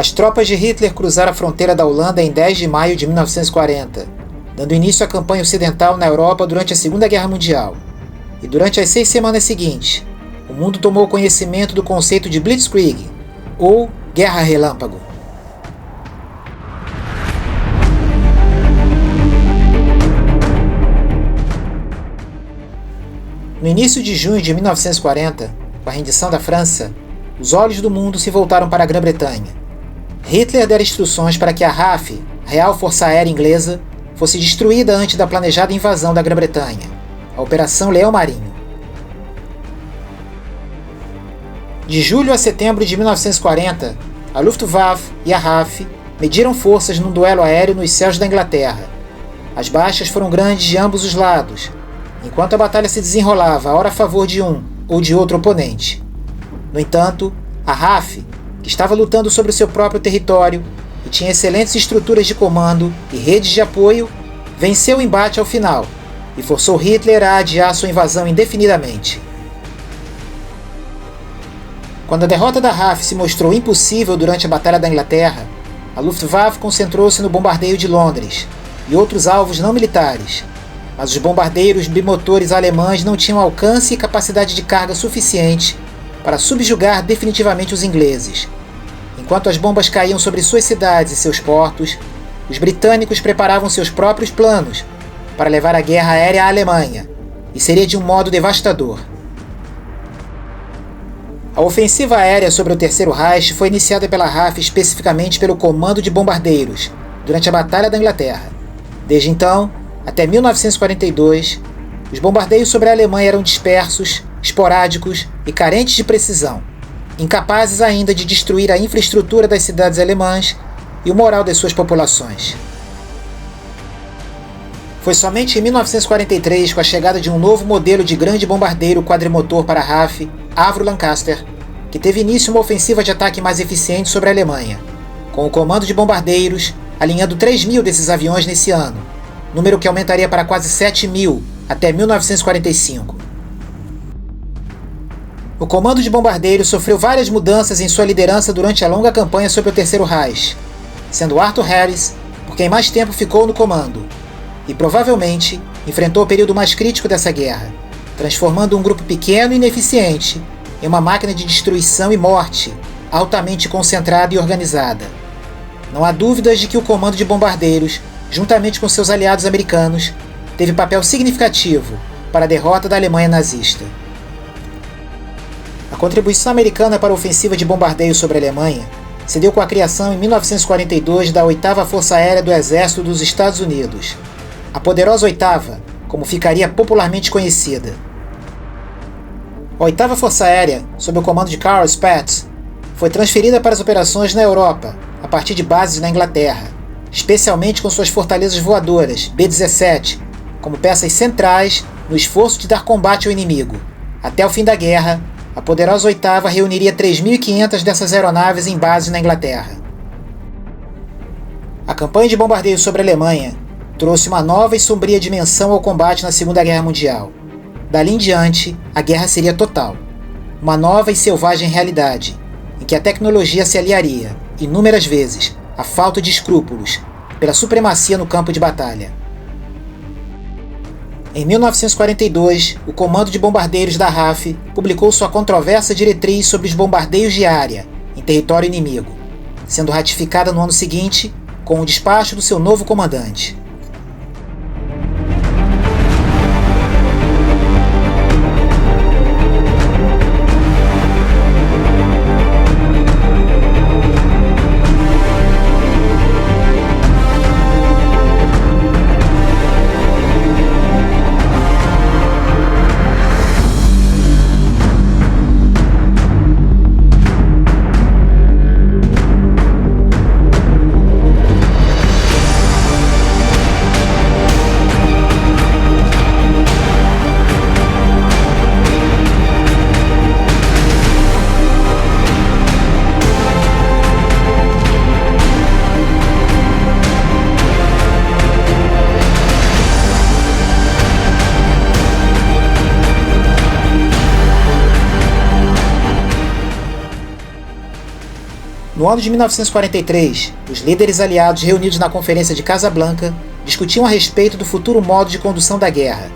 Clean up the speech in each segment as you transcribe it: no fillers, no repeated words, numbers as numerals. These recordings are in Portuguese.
As tropas de Hitler cruzaram a fronteira da Holanda em 10 de maio de 1940, dando início à campanha ocidental na Europa durante a Segunda Guerra Mundial. E durante as 6 semanas seguintes, o mundo tomou conhecimento do conceito de Blitzkrieg, ou Guerra Relâmpago. No início de junho de 1940, com a rendição da França, os olhos do mundo se voltaram para a Grã-Bretanha. Hitler dera instruções para que a RAF, Real Força Aérea Inglesa, fosse destruída antes da planejada invasão da Grã-Bretanha, a Operação Leão Marinho. De julho a setembro de 1940, a Luftwaffe e a RAF mediram forças num duelo aéreo nos céus da Inglaterra. As baixas foram grandes de ambos os lados, enquanto a batalha se desenrolava, ora a favor de um ou de outro oponente. No entanto, a RAF, que estava lutando sobre o seu próprio território e tinha excelentes estruturas de comando e redes de apoio, venceu o embate ao final e forçou Hitler a adiar sua invasão indefinidamente. Quando a derrota da RAF se mostrou impossível durante a Batalha da Inglaterra, a Luftwaffe concentrou-se no bombardeio de Londres e outros alvos não militares, mas os bombardeiros bimotores alemães não tinham alcance e capacidade de carga suficiente para subjugar definitivamente os ingleses. Enquanto as bombas caíam sobre suas cidades e seus portos, os britânicos preparavam seus próprios planos para levar a guerra aérea à Alemanha, e seria de um modo devastador. A ofensiva aérea sobre o Terceiro Reich foi iniciada pela RAF especificamente pelo Comando de Bombardeiros, durante a Batalha da Inglaterra. Desde então, até 1942, os bombardeios sobre a Alemanha eram dispersos, esporádicos e carentes de precisão, incapazes ainda de destruir a infraestrutura das cidades alemãs e o moral das suas populações. Foi somente em 1943, com a chegada de um novo modelo de grande bombardeiro quadrimotor para a RAF, Avro Lancaster, que teve início uma ofensiva de ataque mais eficiente sobre a Alemanha, com o Comando de Bombardeiros alinhando 3.000 desses aviões nesse ano, número que aumentaria para quase 7.000 até 1945. O Comando de Bombardeiros sofreu várias mudanças em sua liderança durante a longa campanha sobre o Terceiro Reich, sendo Arthur Harris por quem mais tempo ficou no comando, e provavelmente enfrentou o período mais crítico dessa guerra, transformando um grupo pequeno e ineficiente em uma máquina de destruição e morte altamente concentrada e organizada. Não há dúvidas de que o Comando de Bombardeiros, juntamente com seus aliados americanos, teve papel significativo para a derrota da Alemanha nazista. A contribuição americana para a ofensiva de bombardeio sobre a Alemanha se deu com a criação em 1942 da 8ª Força Aérea do Exército dos Estados Unidos, a poderosa 8ª, como ficaria popularmente conhecida. A 8ª Força Aérea, sob o comando de Carl Spaatz, foi transferida para as operações na Europa, a partir de bases na Inglaterra, especialmente com suas fortalezas voadoras, B-17, como peças centrais no esforço de dar combate ao inimigo. Até o fim da guerra, a poderosa 8ª reuniria 3.500 dessas aeronaves em bases na Inglaterra. A campanha de bombardeio sobre a Alemanha trouxe uma nova e sombria dimensão ao combate na Segunda Guerra Mundial. Dali em diante, a guerra seria total. Uma nova e selvagem realidade, em que a tecnologia se aliaria, inúmeras vezes, à falta de escrúpulos, pela supremacia no campo de batalha. Em 1942, o Comando de Bombardeiros da RAF publicou sua controversa diretriz sobre os bombardeios de área em território inimigo, sendo ratificada no ano seguinte com o despacho do seu novo comandante. No ano de 1943, os líderes aliados reunidos na Conferência de Casablanca discutiam a respeito do futuro modo de condução da guerra,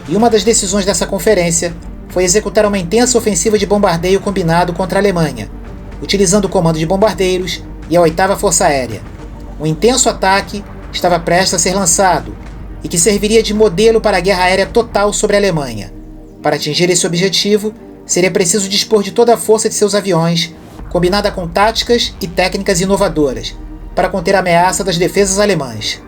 e uma das decisões dessa conferência foi executar uma intensa ofensiva de bombardeio combinado contra a Alemanha, utilizando o comando de bombardeiros e a 8ª Força Aérea. Um intenso ataque estava prestes a ser lançado e que serviria de modelo para a guerra aérea total sobre a Alemanha. Para atingir esse objetivo, seria preciso dispor de toda a força de seus aviões, combinada com táticas e técnicas inovadoras, para conter a ameaça das defesas alemãs.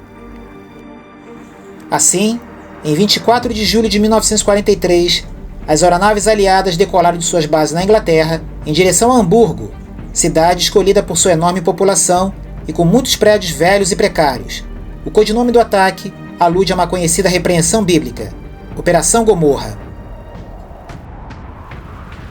Assim, em 24 de julho de 1943, as aeronaves aliadas decolaram de suas bases na Inglaterra em direção a Hamburgo, cidade escolhida por sua enorme população e com muitos prédios velhos e precários. O codinome do ataque alude a uma conhecida repreensão bíblica, Operação Gomorra.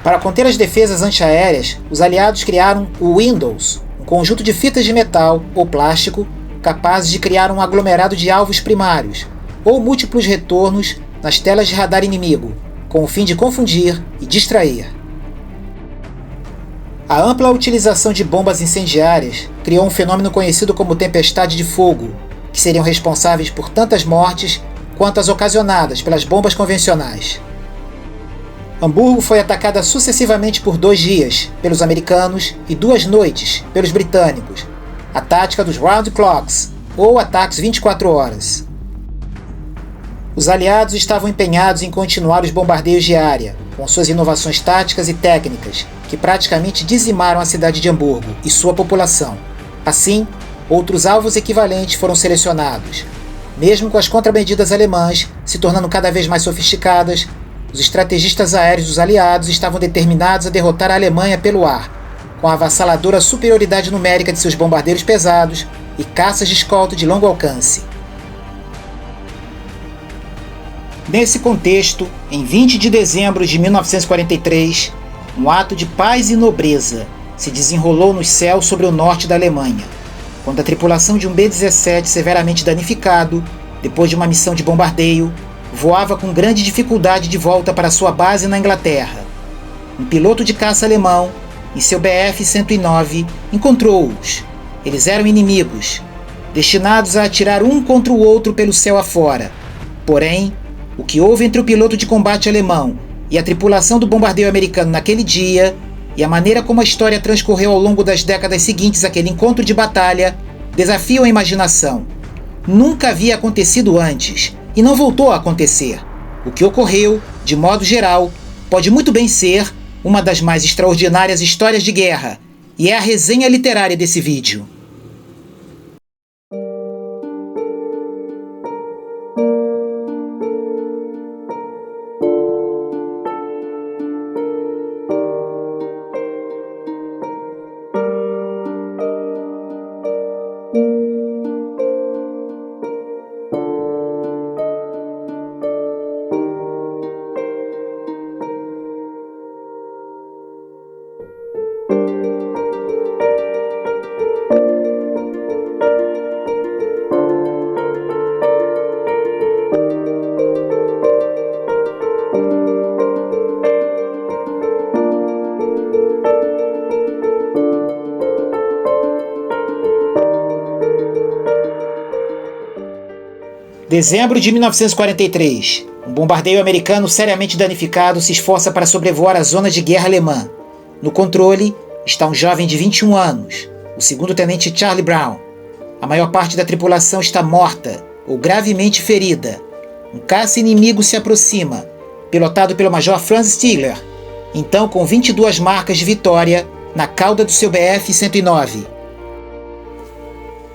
Para conter as defesas antiaéreas, os aliados criaram o Windows, um conjunto de fitas de metal ou plástico capazes de criar um aglomerado de alvos primários, ou múltiplos retornos nas telas de radar inimigo, com o fim de confundir e distrair. A ampla utilização de bombas incendiárias criou um fenômeno conhecido como tempestade de fogo, que seriam responsáveis por tantas mortes quanto as ocasionadas pelas bombas convencionais. Hamburgo foi atacada sucessivamente por 2 dias pelos americanos e 2 noites pelos britânicos, a tática dos round clocks, ou ataques 24 horas. Os aliados estavam empenhados em continuar os bombardeios de área, com suas inovações táticas e técnicas, que praticamente dizimaram a cidade de Hamburgo e sua população. Assim, outros alvos equivalentes foram selecionados. Mesmo com as contramedidas alemãs se tornando cada vez mais sofisticadas, os estrategistas aéreos dos aliados estavam determinados a derrotar a Alemanha pelo ar, com a avassaladora superioridade numérica de seus bombardeiros pesados e caças de escolta de longo alcance. Nesse contexto, em 20 de dezembro de 1943, um ato de paz e nobreza se desenrolou nos céus sobre o norte da Alemanha, quando a tripulação de um B-17 severamente danificado, depois de uma missão de bombardeio, voava com grande dificuldade de volta para sua base na Inglaterra. Um piloto de caça alemão, em seu Bf-109, encontrou-os. Eles eram inimigos, destinados a atirar um contra o outro pelo céu afora. Porém, o que houve entre o piloto de combate alemão e a tripulação do bombardeio americano naquele dia, e a maneira como a história transcorreu ao longo das décadas seguintes àquele encontro de batalha, desafiam a imaginação. Nunca havia acontecido antes, e não voltou a acontecer. O que ocorreu, de modo geral, pode muito bem ser uma das mais extraordinárias histórias de guerra, e é a resenha literária desse vídeo. Dezembro de 1943. Um bombardeio americano seriamente danificado se esforça para sobrevoar a zona de guerra alemã. No controle está um jovem de 21 anos, o segundo-tenente Charlie Brown. A maior parte da tripulação está morta ou gravemente ferida. Um caça inimigo se aproxima, pilotado pelo Major Franz Stigler, então com 22 marcas de vitória na cauda do seu Bf-109.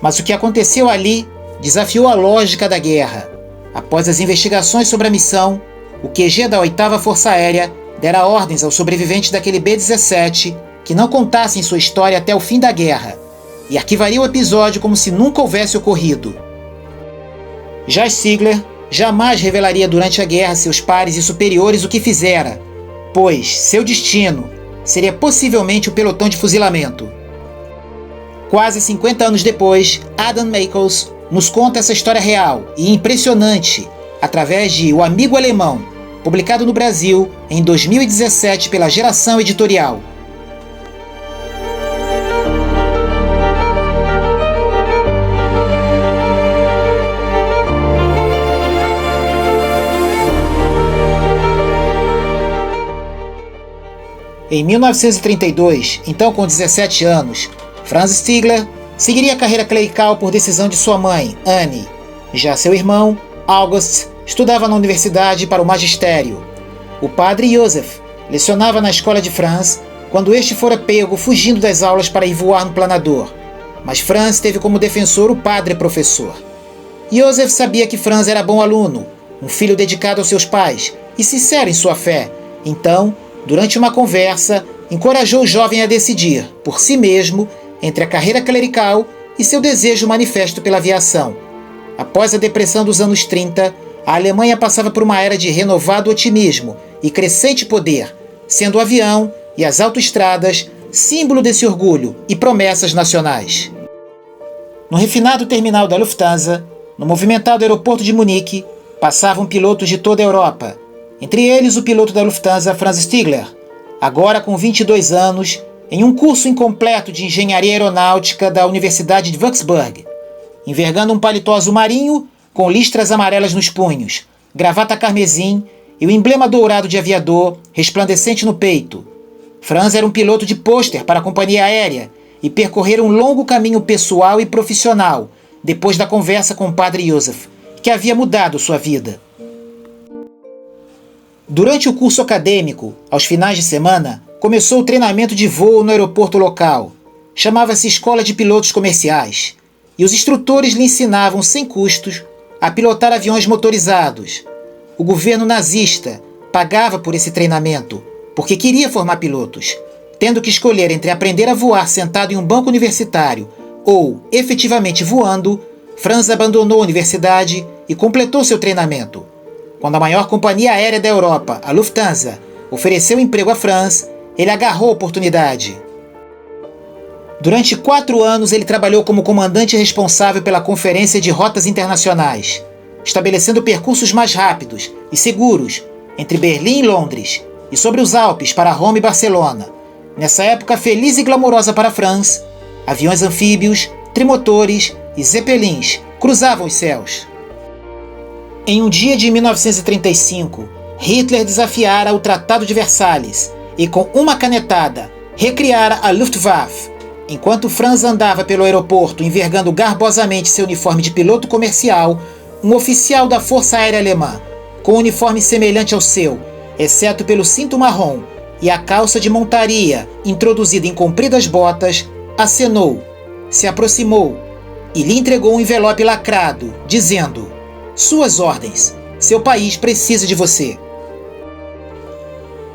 Mas o que aconteceu ali desafiou a lógica da guerra. Após as investigações sobre a missão, o QG da 8ª Força Aérea dera ordens aos sobreviventes daquele B-17 que não contassem sua história até o fim da guerra, e arquivaria o episódio como se nunca houvesse ocorrido. Já Stigler jamais revelaria durante a guerra a seus pares e superiores o que fizera, pois seu destino seria possivelmente o pelotão de fuzilamento. Quase 50 anos depois, Adam Michaels nos conta essa história real e impressionante através de O Amigo Alemão, publicado no Brasil em 2017 pela Geração Editorial. Em 1932, então com 17 anos, Franz Stigler seguiria a carreira clerical por decisão de sua mãe, Anne. Já seu irmão, August, estudava na universidade para o magistério. O padre Joseph lecionava na escola de Franz quando este fora pego fugindo das aulas para ir voar no planador. Mas Franz teve como defensor o padre professor. Joseph sabia que Franz era bom aluno, um filho dedicado aos seus pais e sincero em sua fé. Então, durante uma conversa, encorajou o jovem a decidir, por si mesmo, entre a carreira clerical e seu desejo manifesto pela aviação. Após a depressão dos anos 30, a Alemanha passava por uma era de renovado otimismo e crescente poder, sendo o avião e as autoestradas símbolo desse orgulho e promessas nacionais. No refinado terminal da Lufthansa, no movimentado aeroporto de Munique, passavam pilotos de toda a Europa, entre eles o piloto da Lufthansa Franz Stigler, agora com 22 anos, em um curso incompleto de engenharia aeronáutica da Universidade de Würzburg, envergando um paletó azul marinho com listras amarelas nos punhos, gravata carmesim e o emblema dourado de aviador resplandecente no peito. Franz era um piloto de pôster para a companhia aérea e percorrera um longo caminho pessoal e profissional depois da conversa com o padre Joseph, que havia mudado sua vida. Durante o curso acadêmico, aos finais de semana, começou o treinamento de voo no aeroporto local. Chamava-se Escola de Pilotos Comerciais, e os instrutores lhe ensinavam sem custos a pilotar aviões motorizados. O governo nazista pagava por esse treinamento, porque queria formar pilotos, tendo que escolher entre aprender a voar sentado em um banco universitário ou, efetivamente voando. Franz abandonou a universidade e completou seu treinamento. Quando a maior companhia aérea da Europa, a Lufthansa, ofereceu emprego a Franz, ele agarrou a oportunidade. Durante 4 anos, ele trabalhou como comandante responsável pela Conferência de Rotas Internacionais, estabelecendo percursos mais rápidos e seguros entre Berlim e Londres, e sobre os Alpes para Roma e Barcelona. Nessa época feliz e glamourosa para Franz, aviões anfíbios, trimotores e zeppelins cruzavam os céus. Em um dia de 1935, Hitler desafiara o Tratado de Versalhes e, com uma canetada, recriara a Luftwaffe. Enquanto Franz andava pelo aeroporto envergando garbosamente seu uniforme de piloto comercial, um oficial da Força Aérea Alemã, com um uniforme semelhante ao seu, exceto pelo cinto marrom e a calça de montaria introduzida em compridas botas, acenou, se aproximou e lhe entregou um envelope lacrado, dizendo: "Suas ordens, seu país precisa de você."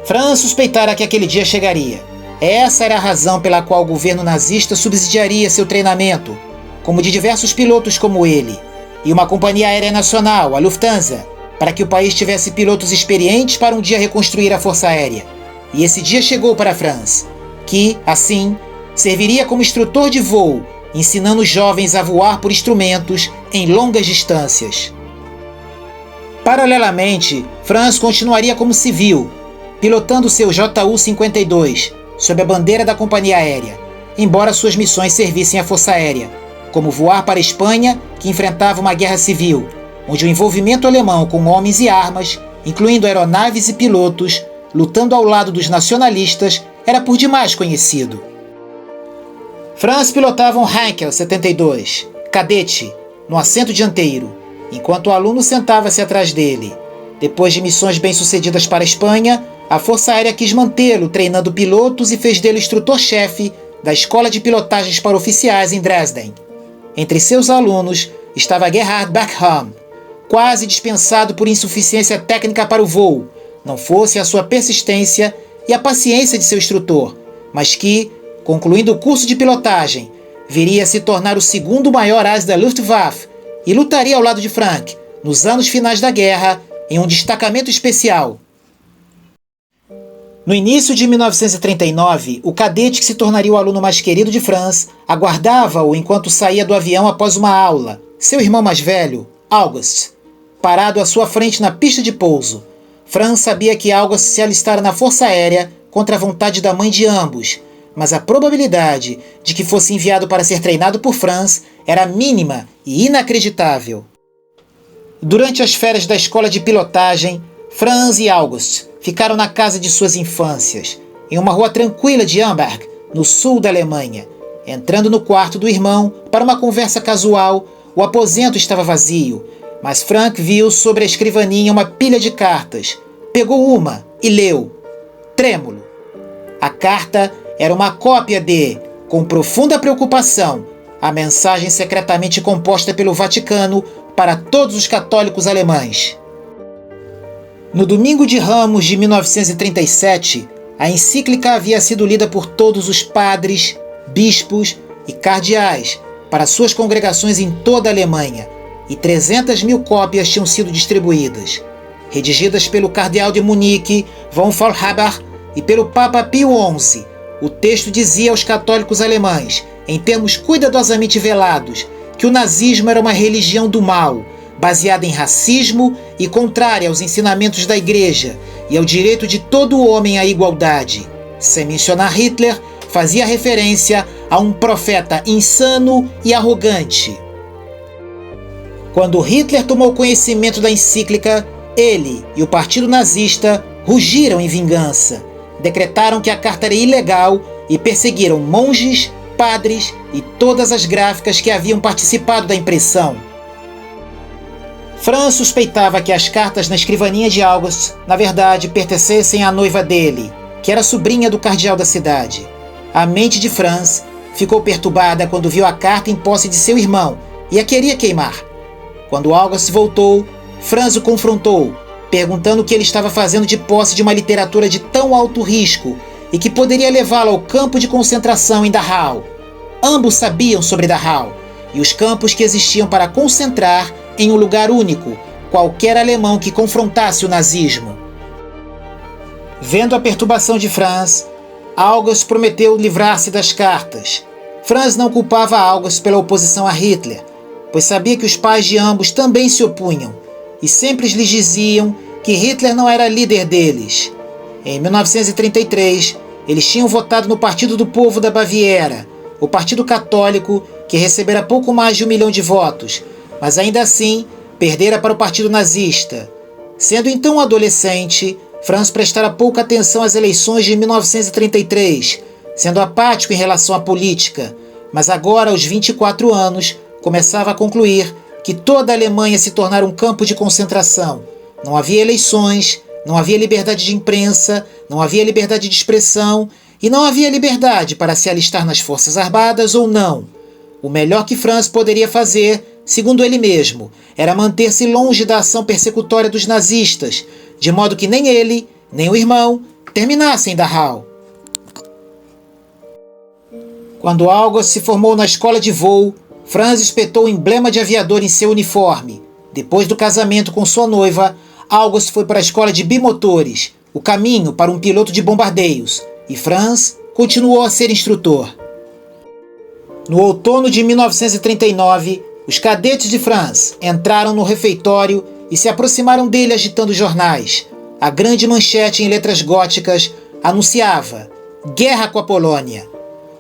Franz suspeitara que aquele dia chegaria. Essa era a razão pela qual o governo nazista subsidiaria seu treinamento, como de diversos pilotos como ele, e uma companhia aérea nacional, a Lufthansa, para que o país tivesse pilotos experientes para um dia reconstruir a força aérea. E esse dia chegou para Franz, que, assim, serviria como instrutor de voo, ensinando os jovens a voar por instrumentos em longas distâncias. Paralelamente, Franz continuaria como civil, pilotando seu Ju-52, sob a bandeira da companhia aérea, embora suas missões servissem à Força Aérea, como voar para a Espanha, que enfrentava uma guerra civil, onde o envolvimento alemão com homens e armas, incluindo aeronaves e pilotos, lutando ao lado dos nacionalistas, era por demais conhecido. Franz pilotava um Heinkel 72, cadete, no assento dianteiro, enquanto o aluno sentava-se atrás dele. Depois de missões bem-sucedidas para a Espanha, a Força Aérea quis mantê-lo treinando pilotos e fez dele instrutor-chefe da Escola de Pilotagens para Oficiais em Dresden. Entre seus alunos estava Gerhard Beckham, quase dispensado por insuficiência técnica para o voo, não fosse a sua persistência e a paciência de seu instrutor, mas que, concluindo o curso de pilotagem, viria a se tornar o segundo maior ase da Luftwaffe e lutaria ao lado de Frank, nos anos finais da guerra, em um destacamento especial. No início de 1939, o cadete que se tornaria o aluno mais querido de Franz aguardava-o enquanto saía do avião após uma aula, seu irmão mais velho, August, parado à sua frente na pista de pouso. Franz sabia que August se alistara na Força Aérea contra a vontade da mãe de ambos, mas a probabilidade de que fosse enviado para ser treinado por Franz era mínima e inacreditável. Durante as férias da escola de pilotagem, Franz e August ficaram na casa de suas infâncias, em uma rua tranquila de Amberg, no sul da Alemanha. Entrando no quarto do irmão para uma conversa casual, o aposento estava vazio, mas Frank viu sobre a escrivaninha uma pilha de cartas. Pegou uma e leu, trêmulo. A carta era uma cópia de, com profunda preocupação, a mensagem secretamente composta pelo Vaticano para todos os católicos alemães. No domingo de Ramos de 1937, a encíclica havia sido lida por todos os padres, bispos e cardeais para suas congregações em toda a Alemanha, e 300.000 cópias tinham sido distribuídas. Redigidas pelo cardeal de Munique, von Faulhaber, e pelo Papa Pio XI, o texto dizia aos católicos alemães, em termos cuidadosamente velados, que o nazismo era uma religião do mal, baseada em racismo e contrária aos ensinamentos da Igreja e ao direito de todo homem à igualdade. Sem mencionar Hitler, fazia referência a um profeta insano e arrogante. Quando Hitler tomou conhecimento da encíclica, ele e o Partido Nazista rugiram em vingança, decretaram que a carta era ilegal e perseguiram monges, padres e todas as gráficas que haviam participado da impressão. Franz suspeitava que as cartas na escrivaninha de August, na verdade, pertencessem à noiva dele, que era sobrinha do cardeal da cidade. A mente de Franz ficou perturbada quando viu a carta em posse de seu irmão e a queria queimar. Quando August voltou, Franz o confrontou, perguntando o que ele estava fazendo de posse de uma literatura de tão alto risco e que poderia levá-lo ao campo de concentração em Dachau. Ambos sabiam sobre Dachau e os campos que existiam para concentrar em um lugar único qualquer alemão que confrontasse o nazismo. Vendo a perturbação de Franz, August prometeu livrar-se das cartas. Franz não culpava August pela oposição a Hitler, pois sabia que os pais de ambos também se opunham, e sempre lhes diziam que Hitler não era líder deles. Em 1933, eles tinham votado no Partido do Povo da Baviera, o Partido Católico, que recebera pouco mais de 1 milhão de votos, mas ainda assim perdera para o Partido Nazista. Sendo então um adolescente, Franz prestara pouca atenção às eleições de 1933, sendo apático em relação à política, mas agora, aos 24 anos, começava a concluir que toda a Alemanha se tornara um campo de concentração. Não havia eleições, não havia liberdade de imprensa, não havia liberdade de expressão e não havia liberdade para se alistar nas Forças Armadas ou não. O melhor que Franz poderia fazer, segundo ele mesmo, era manter-se longe da ação persecutória dos nazistas, de modo que nem ele, nem o irmão, terminassem Dachau. Quando August se formou na escola de voo, Franz espetou o emblema de aviador em seu uniforme. Depois do casamento com sua noiva, August foi para a escola de bimotores, o caminho para um piloto de bombardeios, e Franz continuou a ser instrutor. No outono de 1939, os cadetes de Franz entraram no refeitório e se aproximaram dele agitando jornais. A grande manchete em letras góticas anunciava Guerra com a Polônia.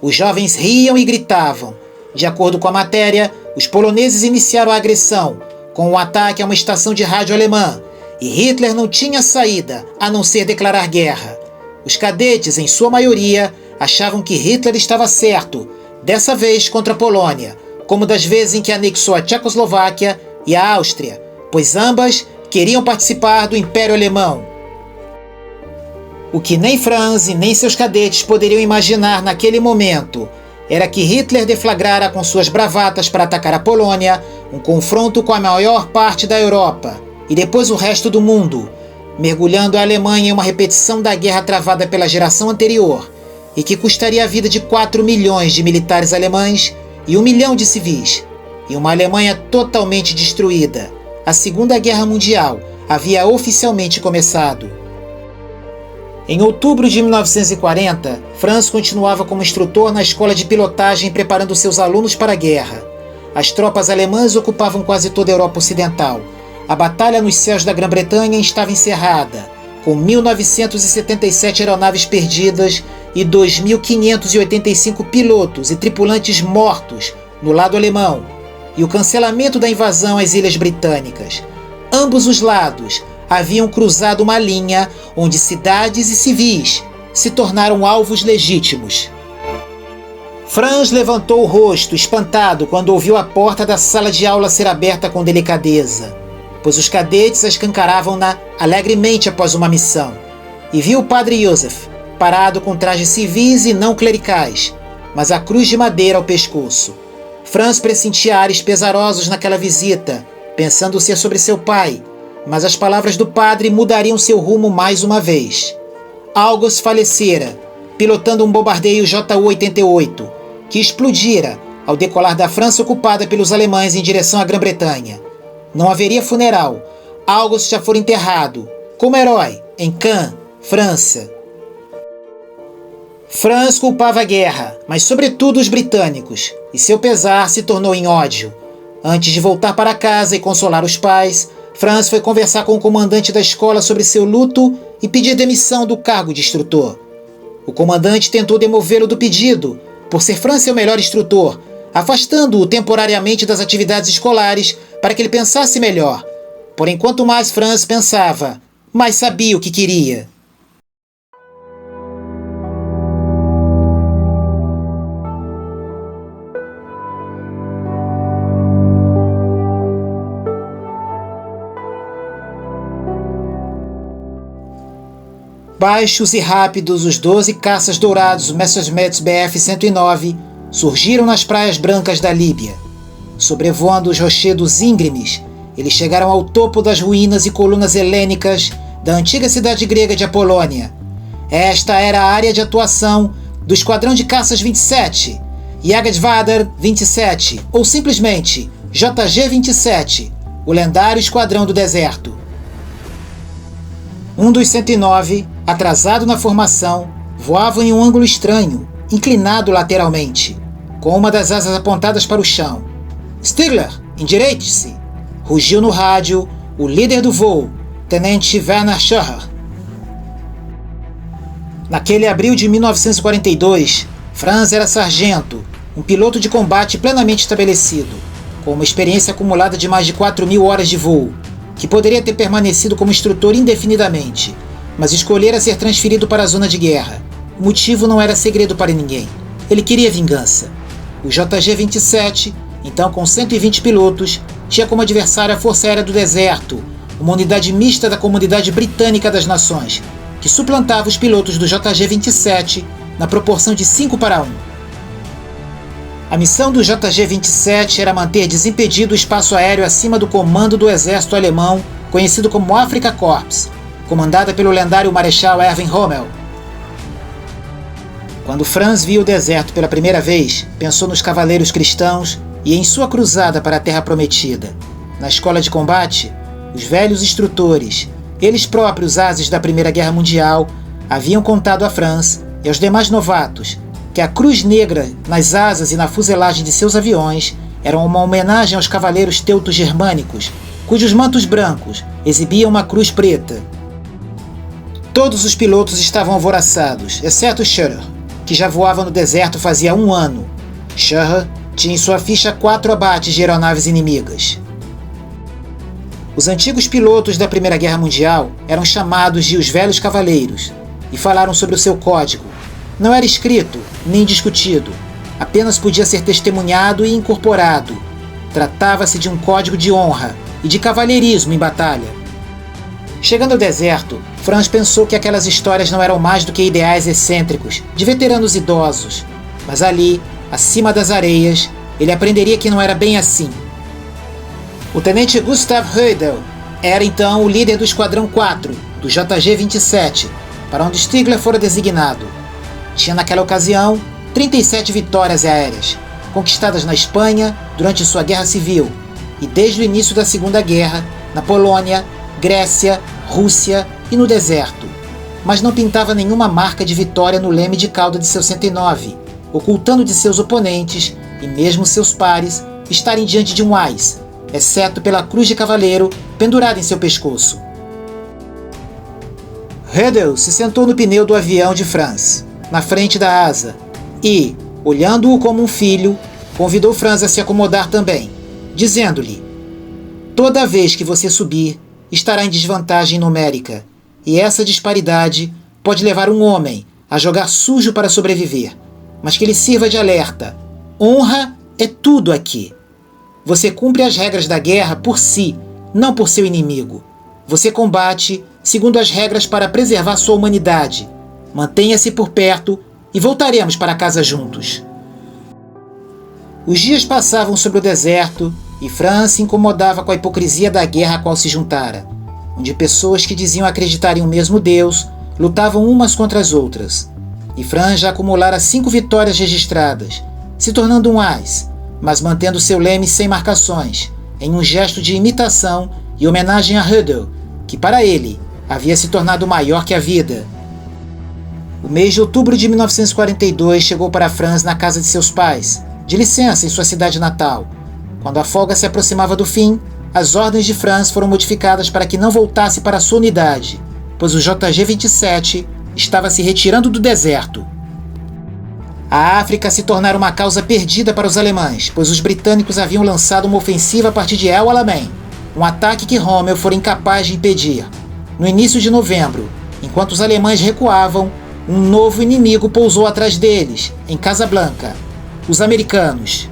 Os jovens riam e gritavam. De acordo com a matéria, os poloneses iniciaram a agressão, com um ataque a uma estação de rádio alemã, e Hitler não tinha saída a não ser declarar guerra. Os cadetes, em sua maioria, achavam que Hitler estava certo, dessa vez contra a Polônia, como das vezes em que anexou a Tchecoslováquia e a Áustria, pois ambas queriam participar do Império Alemão. O que nem Franz e nem seus cadetes poderiam imaginar naquele momento era que Hitler deflagrara com suas bravatas para atacar a Polônia um confronto com a maior parte da Europa e depois o resto do mundo, mergulhando a Alemanha em uma repetição da guerra travada pela geração anterior e que custaria a vida de 4 milhões de militares alemães e 1 milhão de civis, e uma Alemanha totalmente destruída. A Segunda Guerra Mundial havia oficialmente começado. Em outubro de 1940, Franz continuava como instrutor na escola de pilotagem preparando seus alunos para a guerra. As tropas alemãs ocupavam quase toda a Europa Ocidental. A batalha nos céus da Grã-Bretanha estava encerrada, com 1.977 aeronaves perdidas e 2.585 pilotos e tripulantes mortos no lado alemão, e o cancelamento da invasão às Ilhas Britânicas. Ambos os lados haviam cruzado uma linha onde cidades e civis, se tornaram alvos legítimos. Franz levantou o rosto, espantado, quando ouviu a porta da sala de aula ser aberta com delicadeza, pois os cadetes a escancaravam-na alegremente após uma missão, e viu o padre Joseph, parado com trajes civis e não clericais, mas a cruz de madeira ao pescoço. Franz pressentia ares pesarosos naquela visita, pensando ser sobre seu pai, mas as palavras do padre mudariam seu rumo mais uma vez. August falecera, pilotando um bombardeio Ju-88, que explodira ao decolar da França ocupada pelos alemães em direção à Grã-Bretanha. Não haveria funeral. August já fora enterrado, como herói, em Caen, França. Franz culpava a guerra, mas sobretudo os britânicos, e seu pesar se tornou em ódio. Antes de voltar para casa e consolar os pais, Franz foi conversar com o comandante da escola sobre seu luto e pedir demissão do cargo de instrutor. O comandante tentou demovê-lo do pedido, por ser Franz seu melhor instrutor, afastando-o temporariamente das atividades escolares para que ele pensasse melhor. Porém, quanto mais Franz pensava, mais sabia o que queria. Baixos e rápidos, os 12 caças dourados Messerschmitt Bf-109 surgiram nas praias brancas da Líbia. Sobrevoando os rochedos íngremes, eles chegaram ao topo das ruínas e colunas helênicas da antiga cidade grega de Apolônia. Esta era a área de atuação do Esquadrão de Caças 27, Jagdwader 27, ou simplesmente JG-27, o lendário Esquadrão do Deserto. Um dos 109, atrasado na formação, voava em um ângulo estranho, inclinado lateralmente, com uma das asas apontadas para o chão. "Stigler, endireite-se!" rugiu no rádio o líder do voo, Tenente Werner Schurrer. Naquele abril de 1942, Franz era sargento, um piloto de combate plenamente estabelecido, com uma experiência acumulada de mais de 4.000 horas de voo, que poderia ter permanecido como instrutor indefinidamente, mas escolhera ser transferido para a zona de guerra. O motivo não era segredo para ninguém. Ele queria vingança. O JG-27, então com 120 pilotos, tinha como adversário a Força Aérea do Deserto, uma unidade mista da Comunidade Britânica das Nações, que suplantava os pilotos do JG-27 na proporção de 5 para 1. A missão do JG-27 era manter desimpedido o espaço aéreo acima do comando do exército alemão, conhecido como Afrika Korps, comandada pelo lendário Marechal Erwin Rommel. Quando Franz viu o deserto pela primeira vez, pensou nos cavaleiros cristãos e em sua cruzada para a Terra Prometida. Na escola de combate, os velhos instrutores, eles próprios ases da Primeira Guerra Mundial, haviam contado a Franz e aos demais novatos que a cruz negra nas asas e na fuselagem de seus aviões era uma homenagem aos cavaleiros teutos germânicos, cujos mantos brancos exibiam uma cruz preta. Todos os pilotos estavam alvoroçados, exceto Schurrer, que já voava no deserto fazia 1 ano. Schurrer tinha em sua ficha 4 abates de aeronaves inimigas. Os antigos pilotos da Primeira Guerra Mundial eram chamados de os Velhos Cavaleiros e falaram sobre o seu código. Não era escrito, nem discutido, apenas podia ser testemunhado e incorporado. Tratava-se de um código de honra e de cavalheirismo em batalha. Chegando ao deserto, Franz pensou que aquelas histórias não eram mais do que ideais excêntricos, de veteranos idosos. Mas ali, acima das areias, ele aprenderia que não era bem assim. O tenente Gustav Heudel era então o líder do Esquadrão 4, do JG-27, para onde Stigler fora designado. Tinha naquela ocasião 37 vitórias aéreas, conquistadas na Espanha durante sua guerra civil e desde o início da Segunda Guerra, na Polônia, Grécia, Rússia e no deserto. Mas não pintava nenhuma marca de vitória no leme de cauda de seu 109, ocultando de seus oponentes, e mesmo seus pares, estarem diante de um ás, exceto pela cruz de cavaleiro pendurada em seu pescoço. Heudel se sentou no pneu do avião de Franz, na frente da asa, e, olhando-o como um filho, convidou Franz a se acomodar também, dizendo-lhe: "Toda vez que você subir, estará em desvantagem numérica, e essa disparidade pode levar um homem a jogar sujo para sobreviver, mas que lhe sirva de alerta. Honra é tudo aqui. Você cumpre as regras da guerra por si, não por seu inimigo. Você combate segundo as regras para preservar sua humanidade. Mantenha-se por perto e voltaremos para casa juntos. Os dias passavam sobre o deserto e Franz se incomodava com a hipocrisia da guerra a qual se juntara, onde pessoas que diziam acreditar em um mesmo Deus lutavam umas contra as outras. E Franz já acumulara 5 vitórias registradas, se tornando um ás, mas mantendo seu leme sem marcações, em um gesto de imitação e homenagem a Hudel, que para ele havia se tornado maior que a vida. O mês de outubro de 1942 chegou para Franz na casa de seus pais, de licença em sua cidade natal. Quando a folga se aproximava do fim, as ordens de Franz foram modificadas para que não voltasse para sua unidade, pois o JG-27 estava se retirando do deserto. A África se tornara uma causa perdida para os alemães, pois os britânicos haviam lançado uma ofensiva a partir de El Alamein, um ataque que Rommel fora incapaz de impedir. No início de novembro, enquanto os alemães recuavam, um novo inimigo pousou atrás deles, em Casablanca: os americanos.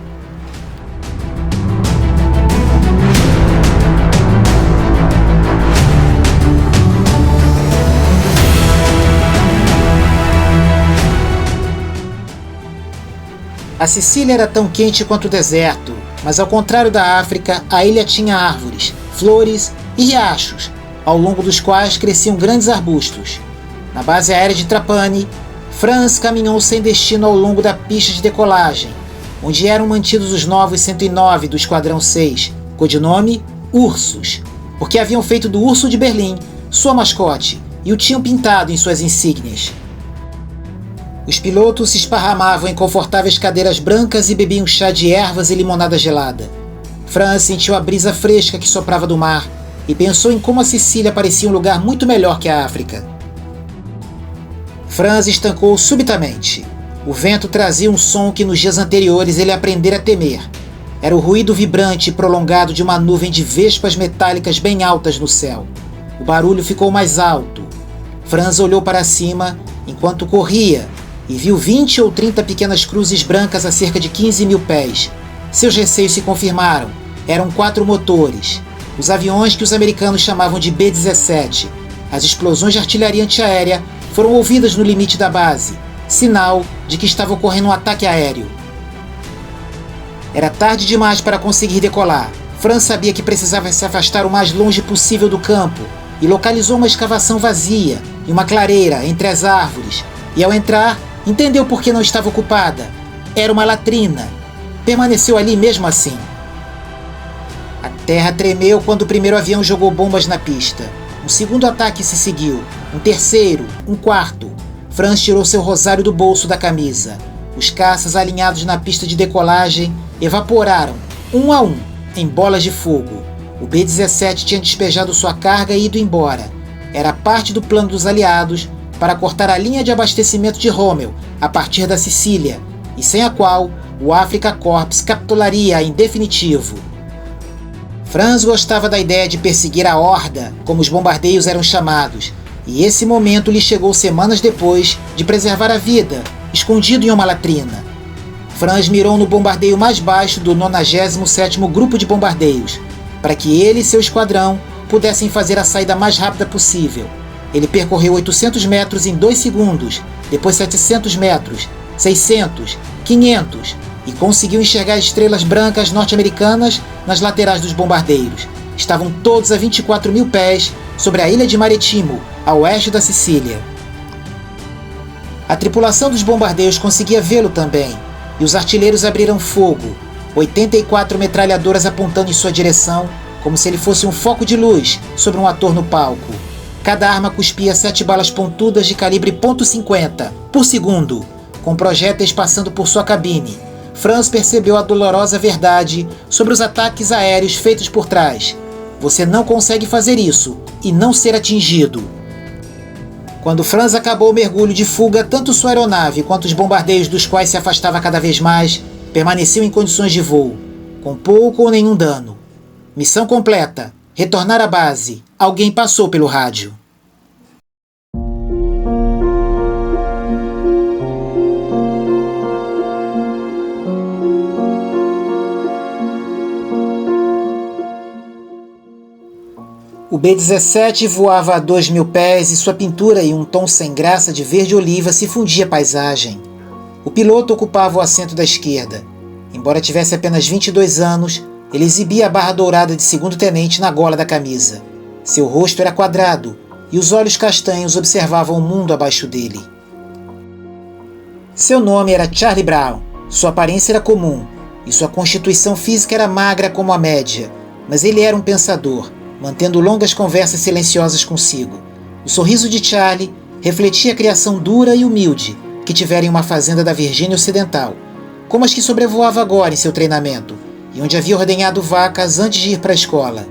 A Sicília era tão quente quanto o deserto, mas ao contrário da África, a ilha tinha árvores, flores e riachos, ao longo dos quais cresciam grandes arbustos. Na base aérea de Trapani, Franz caminhou sem destino ao longo da pista de decolagem, onde eram mantidos os novos 109 do Esquadrão 6, codinome Ursos, porque haviam feito do Urso de Berlim sua mascote e o tinham pintado em suas insígnias. Os pilotos se esparramavam em confortáveis cadeiras brancas e bebiam chá de ervas e limonada gelada. Franz sentiu a brisa fresca que soprava do mar e pensou em como a Sicília parecia um lugar muito melhor que a África. Franz estancou subitamente. O vento trazia um som que nos dias anteriores ele aprendera a temer. Era o ruído vibrante e prolongado de uma nuvem de vespas metálicas bem altas no céu. O barulho ficou mais alto. Franz olhou para cima enquanto corria e viu 20 ou 30 pequenas cruzes brancas a cerca de 15 mil pés. Seus receios se confirmaram. Eram 4 motores. Os aviões que os americanos chamavam de B-17. As explosões de artilharia antiaérea foram ouvidas no limite da base, sinal de que estava ocorrendo um ataque aéreo. Era tarde demais para conseguir decolar. Franz sabia que precisava se afastar o mais longe possível do campo e localizou uma escavação vazia e uma clareira entre as árvores. E ao entrar, entendeu por que não estava ocupada. Era uma latrina. Permaneceu ali mesmo assim. A terra tremeu quando o primeiro avião jogou bombas na pista. Um segundo ataque se seguiu. Um terceiro. Um quarto. Franz tirou seu rosário do bolso da camisa. Os caças alinhados na pista de decolagem evaporaram, um a um, em bolas de fogo. O B-17 tinha despejado sua carga e ido embora. Era parte do plano dos aliados para cortar a linha de abastecimento de Rommel a partir da Sicília, e sem a qual o Afrika Korps capitularia em definitivo. Franz gostava da ideia de perseguir a Horda, como os bombardeios eram chamados, e esse momento lhe chegou semanas depois de preservar a vida, escondido em uma latrina. Franz mirou no bombardeio mais baixo do 97º Grupo de Bombardeios, para que ele e seu esquadrão pudessem fazer a saída mais rápida possível. Ele percorreu 800 metros em 2 segundos, depois 700 metros, 600, 500, e conseguiu enxergar estrelas brancas norte-americanas nas laterais dos bombardeiros. Estavam todos a 24 mil pés sobre a ilha de Maretimo, a oeste da Sicília. A tripulação dos bombardeiros conseguia vê-lo também, e os artilheiros abriram fogo, 84 metralhadoras apontando em sua direção, como se ele fosse um foco de luz sobre um ator no palco. Cada arma cuspia 7 balas pontudas de calibre .50 por segundo, com projéteis passando por sua cabine. Franz percebeu a dolorosa verdade sobre os ataques aéreos feitos por trás. Você não consegue fazer isso e não ser atingido. Quando Franz acabou o mergulho de fuga, tanto sua aeronave quanto os bombardeios dos quais se afastava cada vez mais, permaneciam em condições de voo, com pouco ou nenhum dano. Missão completa. Retornar à base. Alguém passou pelo rádio. O B-17 voava a 2.000 pés e sua pintura em um tom sem graça de verde-oliva se fundia à paisagem. O piloto ocupava o assento da esquerda. Embora tivesse apenas 22 anos, ele exibia a barra dourada de segundo-tenente na gola da camisa. Seu rosto era quadrado e os olhos castanhos observavam o mundo abaixo dele. Seu nome era Charlie Brown. Sua aparência era comum e sua constituição física era magra como a média, mas ele era um pensador, mantendo longas conversas silenciosas consigo. O sorriso de Charlie refletia a criação dura e humilde que tivera em uma fazenda da Virgínia Ocidental, como as que sobrevoava agora em seu treinamento, e onde havia ordenhado vacas antes de ir para a escola.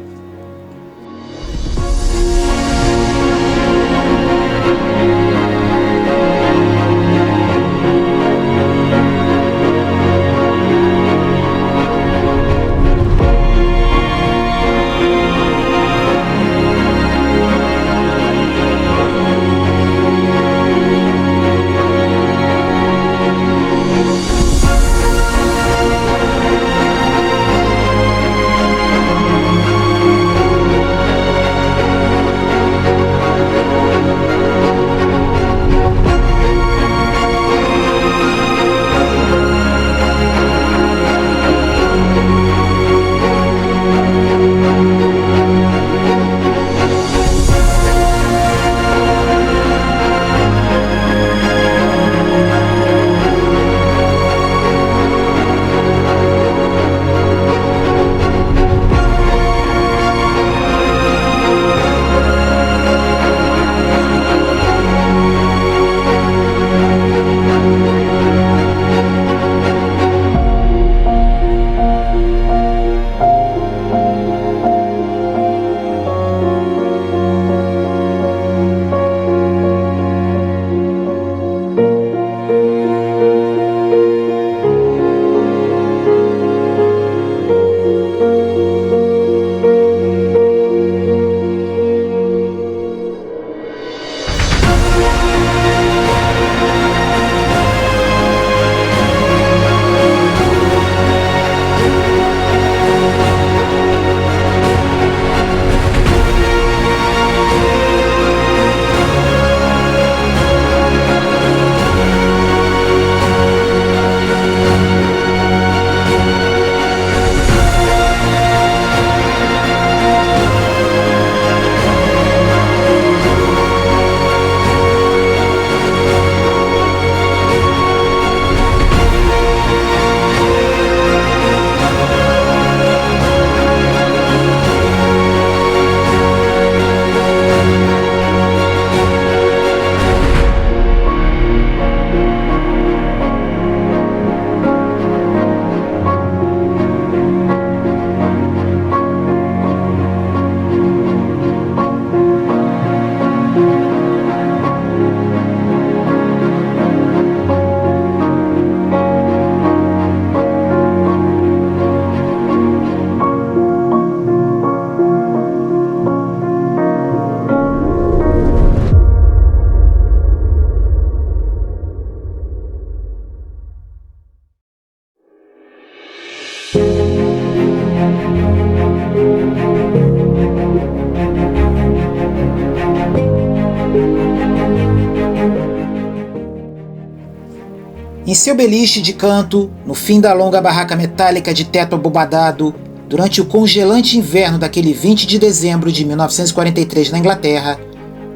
Em seu beliche de canto, no fim da longa barraca metálica de teto abobadado, durante o congelante inverno daquele 20 de dezembro de 1943 na Inglaterra,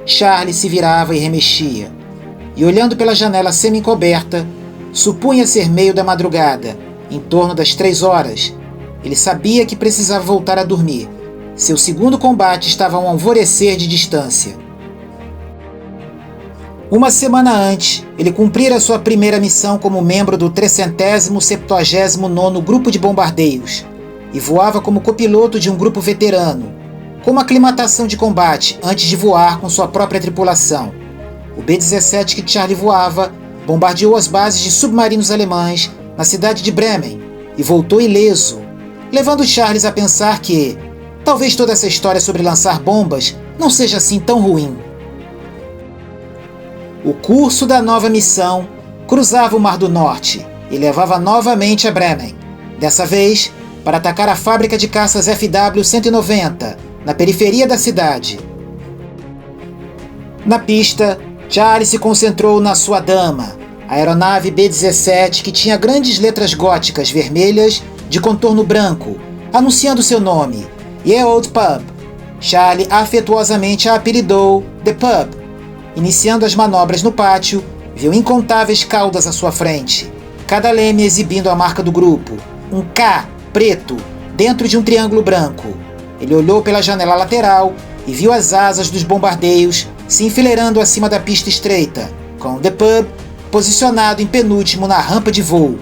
Charlie se virava e remexia. E olhando pela janela semi-encoberta, supunha ser meio da madrugada, em torno das 3 horas. Ele sabia que precisava voltar a dormir. Seu segundo combate estava a um alvorecer de distância. Uma semana antes, ele cumprira sua primeira missão como membro do 379º Grupo de Bombardeios e voava como copiloto de um grupo veterano, com uma aclimatação de combate antes de voar com sua própria tripulação. O B-17 que Charlie voava bombardeou as bases de submarinos alemães na cidade de Bremen e voltou ileso, levando Charles a pensar que talvez toda essa história sobre lançar bombas não seja assim tão ruim. O curso da nova missão cruzava o Mar do Norte e levava novamente a Bremen, dessa vez para atacar a fábrica de caças FW-190, na periferia da cidade. Na pista, Charlie se concentrou na sua dama, a aeronave B-17 que tinha grandes letras góticas vermelhas de contorno branco, anunciando seu nome, Ye Old Pub. Charlie afetuosamente a apelidou The Pub. Iniciando as manobras no pátio, viu incontáveis caudas à sua frente, cada leme exibindo a marca do grupo, um K preto dentro de um triângulo branco. Ele olhou pela janela lateral e viu as asas dos bombardeios se enfileirando acima da pista estreita, com The Pub posicionado em penúltimo na rampa de voo.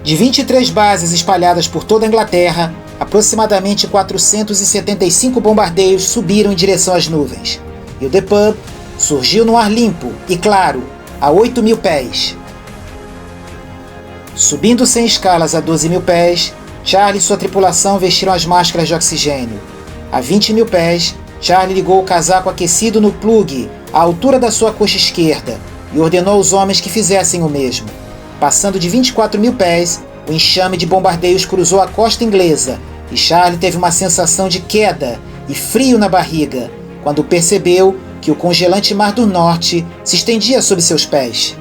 De 23 bases espalhadas por toda a Inglaterra, aproximadamente 475 bombardeios subiram em direção às nuvens, e o The Pub surgiu no ar limpo e claro, a 8.000 pés. Subindo sem escalas a 12.000 pés, Charlie e sua tripulação vestiram as máscaras de oxigênio. A 20.000 pés, Charlie ligou o casaco aquecido no plugue à altura da sua coxa esquerda e ordenou aos homens que fizessem o mesmo. Passando de 24.000 pés, o enxame de bombardeios cruzou a costa inglesa e Charlie teve uma sensação de queda e frio na barriga quando percebeu que o congelante Mar do Norte se estendia sob seus pés.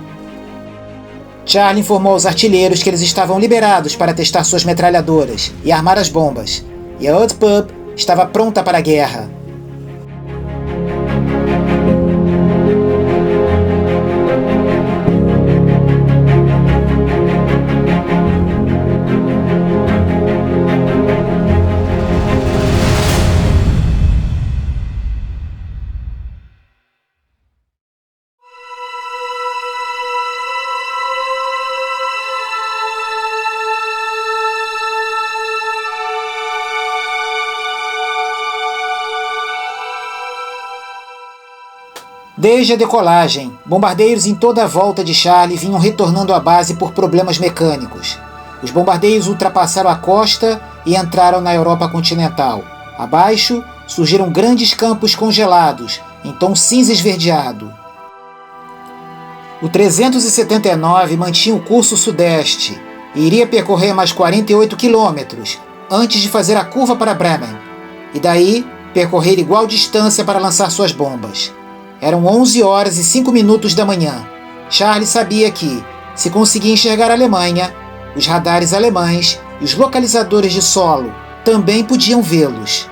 Charlie informou aos artilheiros que eles estavam liberados para testar suas metralhadoras e armar as bombas, e a Old Pub estava pronta para a guerra. Desde a decolagem, bombardeiros em toda a volta de Charlie vinham retornando à base por problemas mecânicos. Os bombardeiros ultrapassaram a costa e entraram na Europa continental. Abaixo, surgiram grandes campos congelados, em tom cinza esverdeado. O 379 mantinha o curso sudeste e iria percorrer mais 48 quilômetros antes de fazer a curva para Bremen, e daí percorrer igual distância para lançar suas bombas. Eram 11 horas e 5 minutos da manhã. Charlie sabia que, se conseguia enxergar a Alemanha, os radares alemães e os localizadores de solo também podiam vê-los.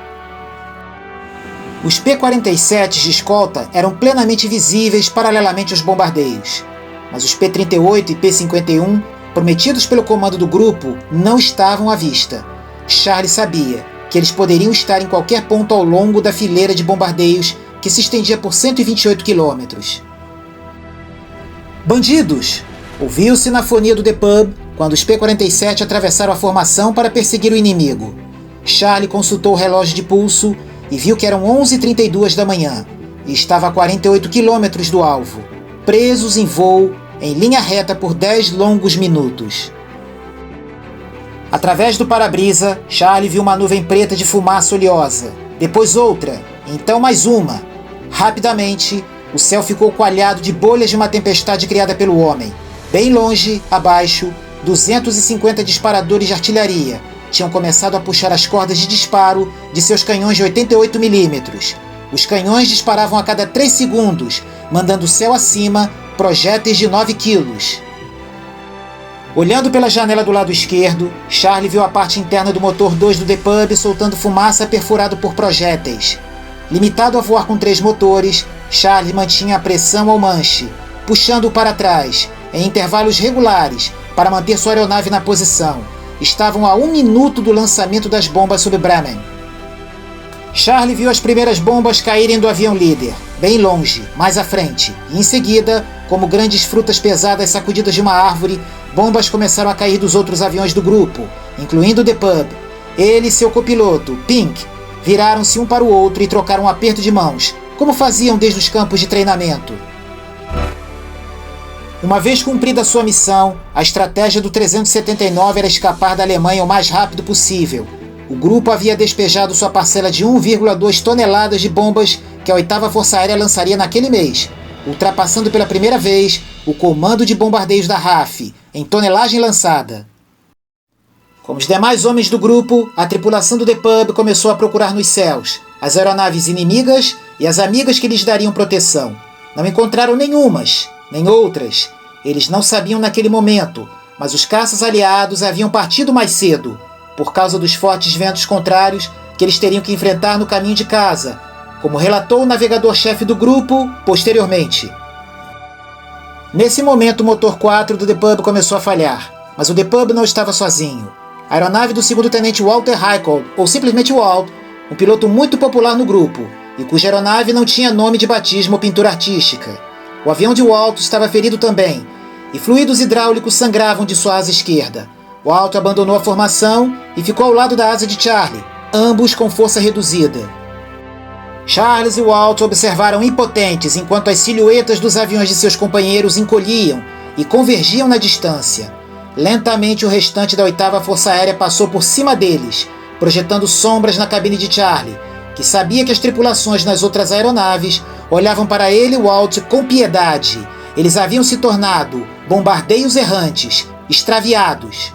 Os P-47s de escolta eram plenamente visíveis paralelamente aos bombardeios, mas os P-38 e P-51, prometidos pelo comando do grupo, não estavam à vista. Charlie sabia que eles poderiam estar em qualquer ponto ao longo da fileira de bombardeios que se estendia por 128 quilômetros. Bandidos! Ouviu-se na fonia do The Pub quando os P-47 atravessaram a formação para perseguir o inimigo. Charlie consultou o relógio de pulso e viu que eram 11h32 da manhã e estava a 48 quilômetros do alvo, presos em voo em linha reta por 10 longos minutos. Através do para-brisa, Charlie viu uma nuvem preta de fumaça oleosa, depois outra, então mais uma. Rapidamente, o céu ficou coalhado de bolhas de uma tempestade criada pelo homem. Bem longe, abaixo, 250 disparadores de artilharia tinham começado a puxar as cordas de disparo de seus canhões de 88 mm. Os canhões disparavam a cada 3 segundos, mandando céu acima projéteis de 9 quilos. Olhando pela janela do lado esquerdo, Charlie viu a parte interna do motor 2 do The Pub soltando fumaça perfurado por projéteis. Limitado a voar com 3 motores, Charlie mantinha a pressão ao manche, puxando-o para trás, em intervalos regulares, para manter sua aeronave na posição. Estavam a 1 minuto do lançamento das bombas sobre Bremen. Charlie viu as primeiras bombas caírem do avião líder, bem longe, mais à frente, e em seguida, como grandes frutas pesadas sacudidas de uma árvore, bombas começaram a cair dos outros aviões do grupo, incluindo o The Pub. Ele e seu copiloto, Pink, viraram-se um para o outro e trocaram um aperto de mãos, como faziam desde os campos de treinamento. Uma vez cumprida sua missão, a estratégia do 379 era escapar da Alemanha o mais rápido possível. O grupo havia despejado sua parcela de 1,2 toneladas de bombas que a 8ª Força Aérea lançaria naquele mês, ultrapassando pela primeira vez o comando de bombardeios da RAF, em tonelagem lançada. Como os demais homens do grupo, a tripulação do The Pub começou a procurar nos céus as aeronaves inimigas e as amigas que lhes dariam proteção. Não encontraram nenhumas, nem outras. Eles não sabiam naquele momento, mas os caças aliados haviam partido mais cedo, por causa dos fortes ventos contrários que eles teriam que enfrentar no caminho de casa, como relatou o navegador-chefe do grupo posteriormente. Nesse momento, o motor 4 do The Pub começou a falhar, mas o The Pub não estava sozinho. A aeronave do segundo tenente Walter Reichhold, ou simplesmente Walt, um piloto muito popular no grupo, e cuja aeronave não tinha nome de batismo ou pintura artística. O avião de Walt estava ferido também, e fluidos hidráulicos sangravam de sua asa esquerda. Walt abandonou a formação e ficou ao lado da asa de Charlie, ambos com força reduzida. Charles e Walt observaram impotentes enquanto as silhuetas dos aviões de seus companheiros encolhiam e convergiam na distância. Lentamente o restante da 8ª Força Aérea passou por cima deles, projetando sombras na cabine de Charlie, que sabia que as tripulações nas outras aeronaves olhavam para ele e Walt com piedade. Eles haviam se tornado bombardeios errantes, extraviados.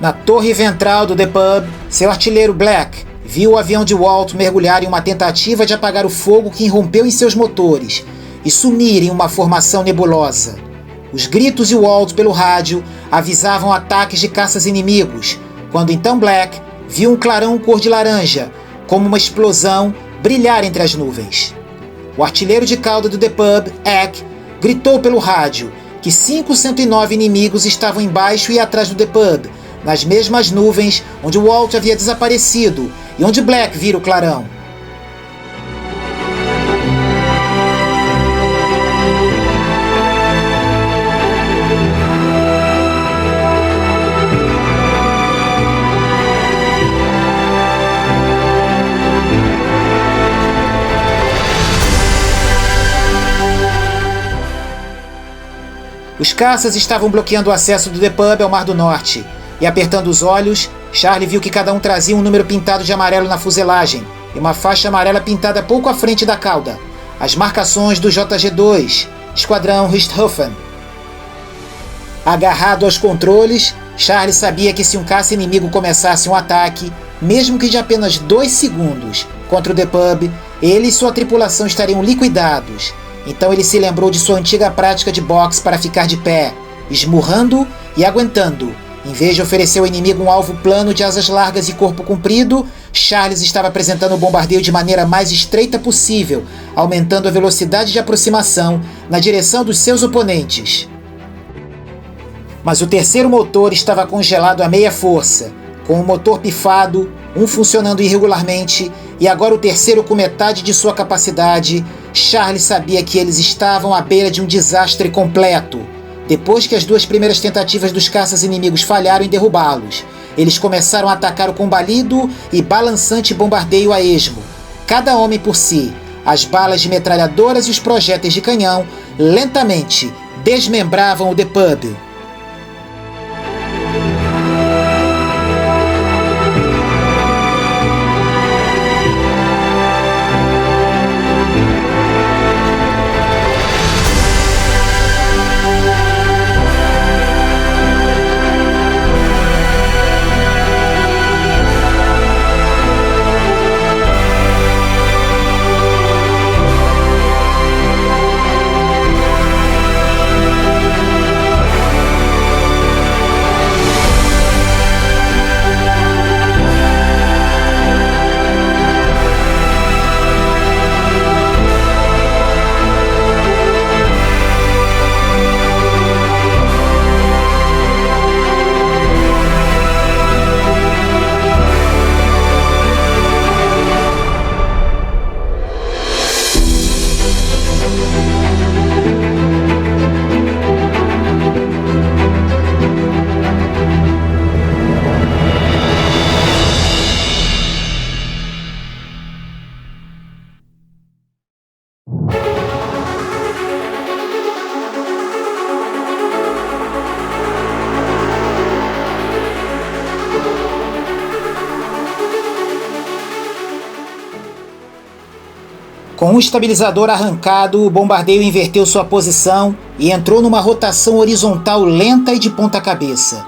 Na torre ventral do The Pub, seu artilheiro Black viu o avião de Walt mergulhar em uma tentativa de apagar o fogo que irrompeu em seus motores e sumir em uma formação nebulosa. Os gritos de Walt pelo rádio avisavam ataques de caças inimigos, quando então Black viu um clarão cor de laranja, como uma explosão, brilhar entre as nuvens. O artilheiro de cauda do The Pub, Eck, gritou pelo rádio que 509 inimigos estavam embaixo e atrás do The Pub, nas mesmas nuvens onde Walt havia desaparecido e onde Black vira o clarão. Os caças estavam bloqueando o acesso do The Pub ao Mar do Norte, e apertando os olhos, Charlie viu que cada um trazia um número pintado de amarelo na fuselagem e uma faixa amarela pintada pouco à frente da cauda, as marcações do JG-2, Esquadrão Richthofen. Agarrado aos controles, Charlie sabia que se um caça inimigo começasse um ataque, mesmo que de apenas 2 segundos, contra o The Pub, ele e sua tripulação estariam liquidados. Então ele se lembrou de sua antiga prática de boxe para ficar de pé, esmurrando e aguentando. Em vez de oferecer ao inimigo um alvo plano de asas largas e corpo comprido, Charles estava apresentando o bombardeio de maneira mais estreita possível, aumentando a velocidade de aproximação na direção dos seus oponentes. Mas o terceiro motor estava congelado a meia força, com o motor pifado, um funcionando irregularmente, e agora o terceiro com metade de sua capacidade. Charles sabia que eles estavam à beira de um desastre completo. Depois que as 2 primeiras tentativas dos caças inimigos falharam em derrubá-los, eles começaram a atacar o combalido e balançante bombardeio a esmo. Cada homem por si, as balas de metralhadoras e os projéteis de canhão lentamente desmembravam o The Pub. Com um estabilizador arrancado, o bombardeio inverteu sua posição e entrou numa rotação horizontal lenta e de ponta cabeça.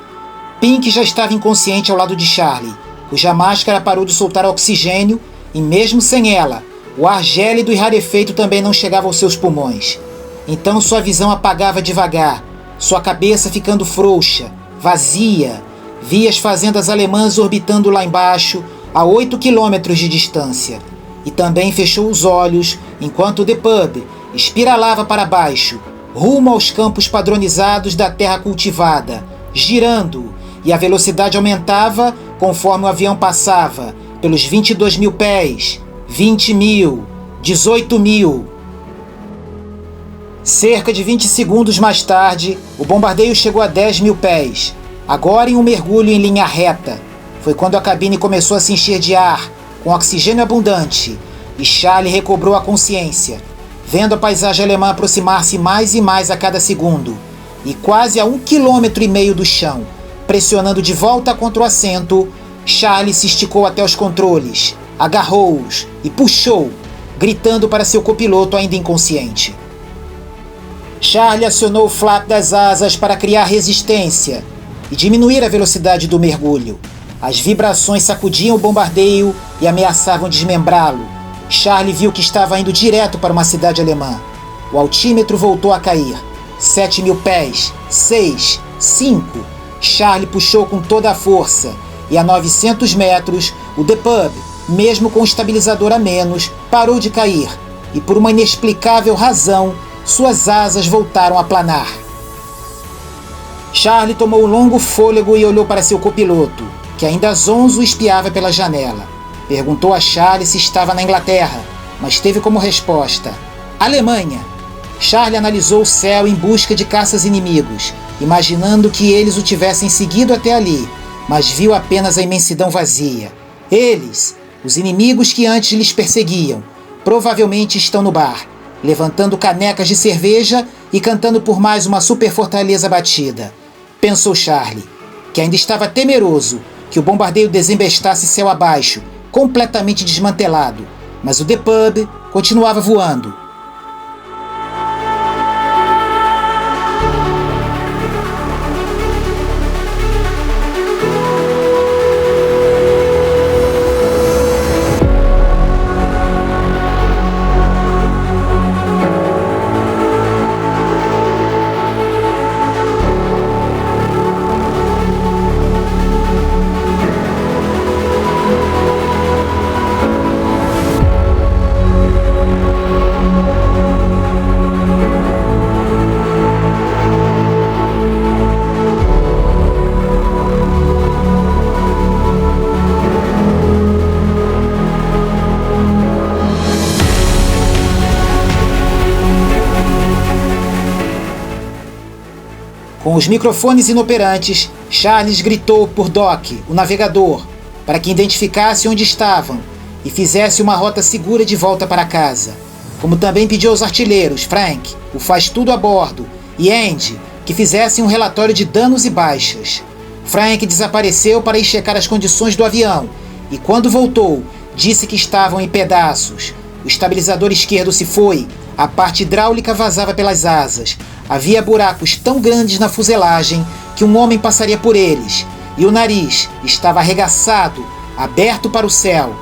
Pink já estava inconsciente ao lado de Charlie, cuja máscara parou de soltar oxigênio e, mesmo sem ela, o ar gélido e rarefeito também não chegava aos seus pulmões. Então sua visão apagava devagar, sua cabeça ficando frouxa, vazia. Via as fazendas alemãs orbitando lá embaixo, a 8 quilômetros de distância. E também fechou os olhos enquanto The Pub espiralava para baixo, rumo aos campos padronizados da terra cultivada, girando, e a velocidade aumentava conforme o avião passava pelos 22 mil pés, 20 mil, 18 mil. Cerca de 20 segundos mais tarde, o bombardeio chegou a 10 mil pés, agora em um mergulho em linha reta. Foi quando a cabine começou a se encher de ar, com oxigênio abundante, e Charlie recobrou a consciência, vendo a paisagem alemã aproximar-se mais e mais a cada segundo, e quase a 1,5 km do chão, pressionando de volta contra o assento, Charlie se esticou até os controles, agarrou-os e puxou, gritando para seu copiloto ainda inconsciente. Charlie acionou o flap das asas para criar resistência e diminuir a velocidade do mergulho. As vibrações sacudiam o bombardeio e ameaçavam desmembrá-lo. Charlie viu que estava indo direto para uma cidade alemã. O altímetro voltou a cair. 7 mil pés, 6, 5. Charlie puxou com toda a força e a 900 metros, o The Pub, mesmo com o estabilizador a menos, parou de cair e por uma inexplicável razão, suas asas voltaram a planar. Charlie tomou um longo fôlego e olhou para seu copiloto, que ainda zonzo espiava pela janela. Perguntou a Charlie se estava na Inglaterra, mas teve como resposta: Alemanha. Charlie analisou o céu em busca de caças inimigos, imaginando que eles o tivessem seguido até ali, mas viu apenas a imensidão vazia. Eles, os inimigos que antes lhes perseguiam, provavelmente estão no bar, levantando canecas de cerveja e cantando por mais uma super fortaleza batida. Pensou Charlie, que ainda estava temeroso que o bombardeio desembestasse céu abaixo, completamente desmantelado, mas o The Pub continuava voando. Com os microfones inoperantes, Charles gritou por Doc, o navegador, para que identificasse onde estavam e fizesse uma rota segura de volta para casa. Como também pediu aos artilheiros Frank, o faz-tudo a bordo, e Andy, que fizessem um relatório de danos e baixas. Frank desapareceu para ir checar as condições do avião e, quando voltou, disse que estavam em pedaços. O estabilizador esquerdo se foi, a parte hidráulica vazava pelas asas. Havia buracos tão grandes na fuselagem que um homem passaria por eles, e o nariz estava arregaçado, aberto para o céu.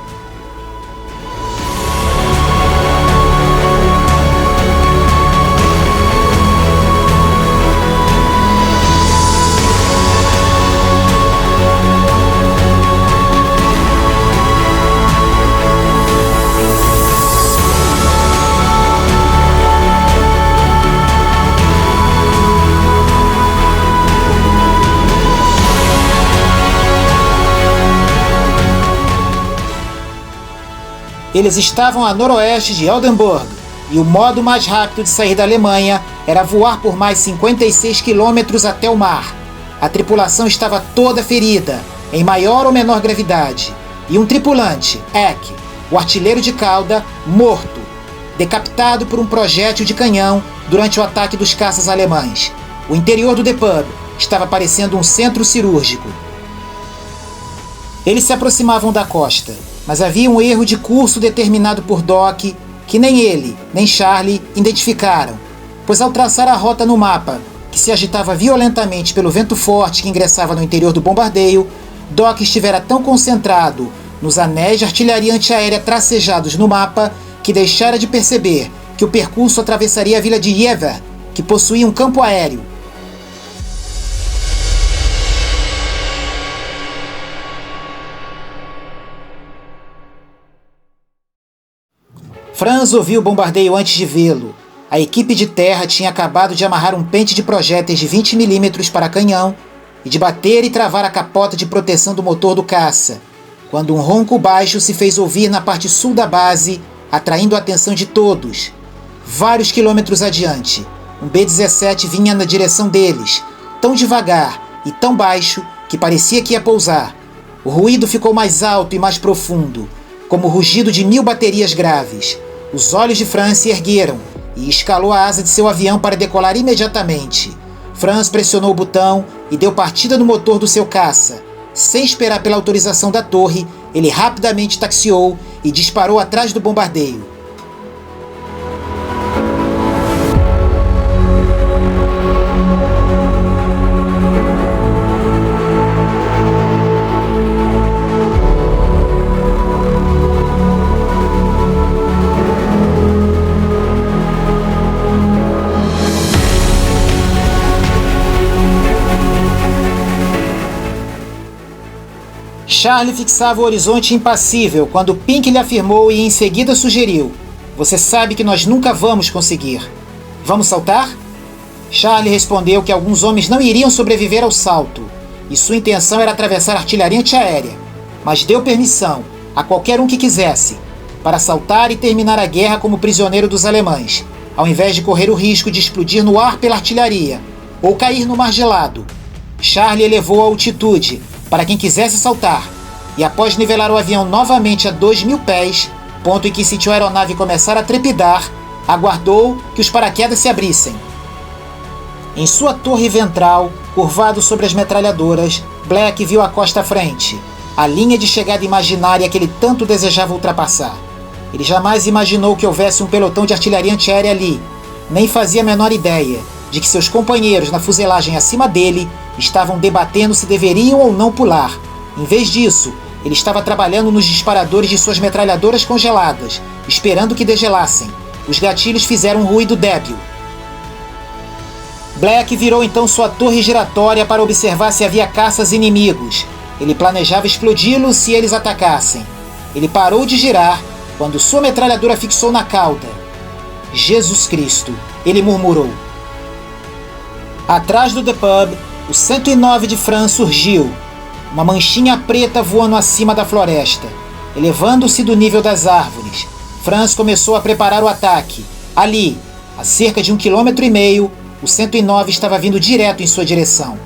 Eles estavam a noroeste de Oldenburg, e o modo mais rápido de sair da Alemanha era voar por mais 56 quilômetros até o mar. A tripulação estava toda ferida, em maior ou menor gravidade, e um tripulante, Eck, o artilheiro de cauda, morto, decapitado por um projétil de canhão durante o ataque dos caças alemães. O interior do The Pub estava parecendo um centro cirúrgico. Eles se aproximavam da costa, mas havia um erro de curso determinado por Doc que nem ele, nem Charlie identificaram, pois ao traçar a rota no mapa, que se agitava violentamente pelo vento forte que ingressava no interior do bombardeio, Doc estivera tão concentrado nos anéis de artilharia antiaérea tracejados no mapa que deixara de perceber que o percurso atravessaria a vila de Yevor, que possuía um campo aéreo. Franz ouviu o bombardeio antes de vê-lo. A equipe de terra tinha acabado de amarrar um pente de projéteis de 20 mm para canhão e de bater e travar a capota de proteção do motor do caça, quando um ronco baixo se fez ouvir na parte sul da base, atraindo a atenção de todos. Vários quilômetros adiante, um B-17 vinha na direção deles, tão devagar e tão baixo que parecia que ia pousar. O ruído ficou mais alto e mais profundo, como o rugido de 1000 baterias graves. Os olhos de Franz se ergueram e escalou a asa de seu avião para decolar imediatamente. Franz pressionou o botão e deu partida no motor do seu caça. Sem esperar pela autorização da torre, ele rapidamente taxiou e disparou atrás do bombardeio. Charlie fixava o horizonte impassível quando Pink lhe afirmou e em seguida sugeriu: "Você sabe que nós nunca vamos conseguir. Vamos saltar?" Charlie respondeu que alguns homens não iriam sobreviver ao salto e sua intenção era atravessar a artilharia antiaérea, mas deu permissão a qualquer um que quisesse para saltar e terminar a guerra como prisioneiro dos alemães, ao invés de correr o risco de explodir no ar pela artilharia ou cair no mar gelado. Charlie elevou a altitude para quem quisesse saltar, e após nivelar o avião novamente a 2.000 pés, ponto em que sentiu a aeronave começar a trepidar, aguardou que os paraquedas se abrissem. Em sua torre ventral, curvado sobre as metralhadoras, Black viu a costa à frente, a linha de chegada imaginária que ele tanto desejava ultrapassar. Ele jamais imaginou que houvesse um pelotão de artilharia antiaérea ali, nem fazia a menor ideia de que seus companheiros na fuselagem acima dele estavam debatendo se deveriam ou não pular. Em vez disso, ele estava trabalhando nos disparadores de suas metralhadoras congeladas, esperando que degelassem. Os gatilhos fizeram um ruído débil. Black virou então sua torre giratória para observar se havia caças inimigos. Ele planejava explodi-los se eles atacassem. Ele parou de girar quando sua metralhadora fixou na cauda. "Jesus Cristo", ele murmurou. Atrás do The Pub, o 109 de Franz surgiu, uma manchinha preta voando acima da floresta, elevando-se do nível das árvores. Franz começou a preparar o ataque. Ali, a cerca de 1,5 km, o 109 estava vindo direto em sua direção.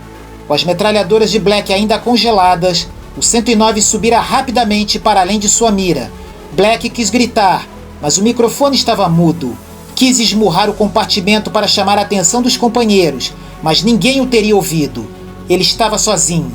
Com as metralhadoras de Black ainda congeladas, o 109 subira rapidamente para além de sua mira. Black quis gritar, mas o microfone estava mudo. Quis esmurrar o compartimento para chamar a atenção dos companheiros, mas ninguém o teria ouvido. Ele estava sozinho.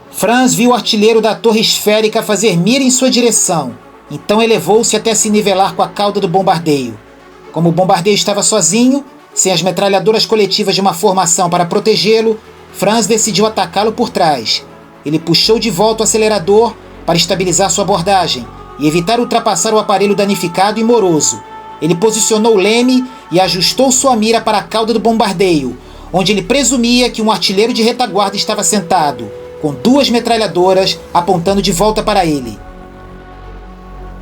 Franz viu o artilheiro da torre esférica fazer mira em sua direção, então elevou-se até se nivelar com a cauda do bombardeio. Como o bombardeio estava sozinho, sem as metralhadoras coletivas de uma formação para protegê-lo, Franz decidiu atacá-lo por trás. Ele puxou de volta o acelerador para estabilizar sua abordagem e evitar ultrapassar o aparelho danificado e moroso. Ele posicionou o leme e ajustou sua mira para a cauda do bombardeio, onde ele presumia que um artilheiro de retaguarda estava sentado, com 2 metralhadoras apontando de volta para ele.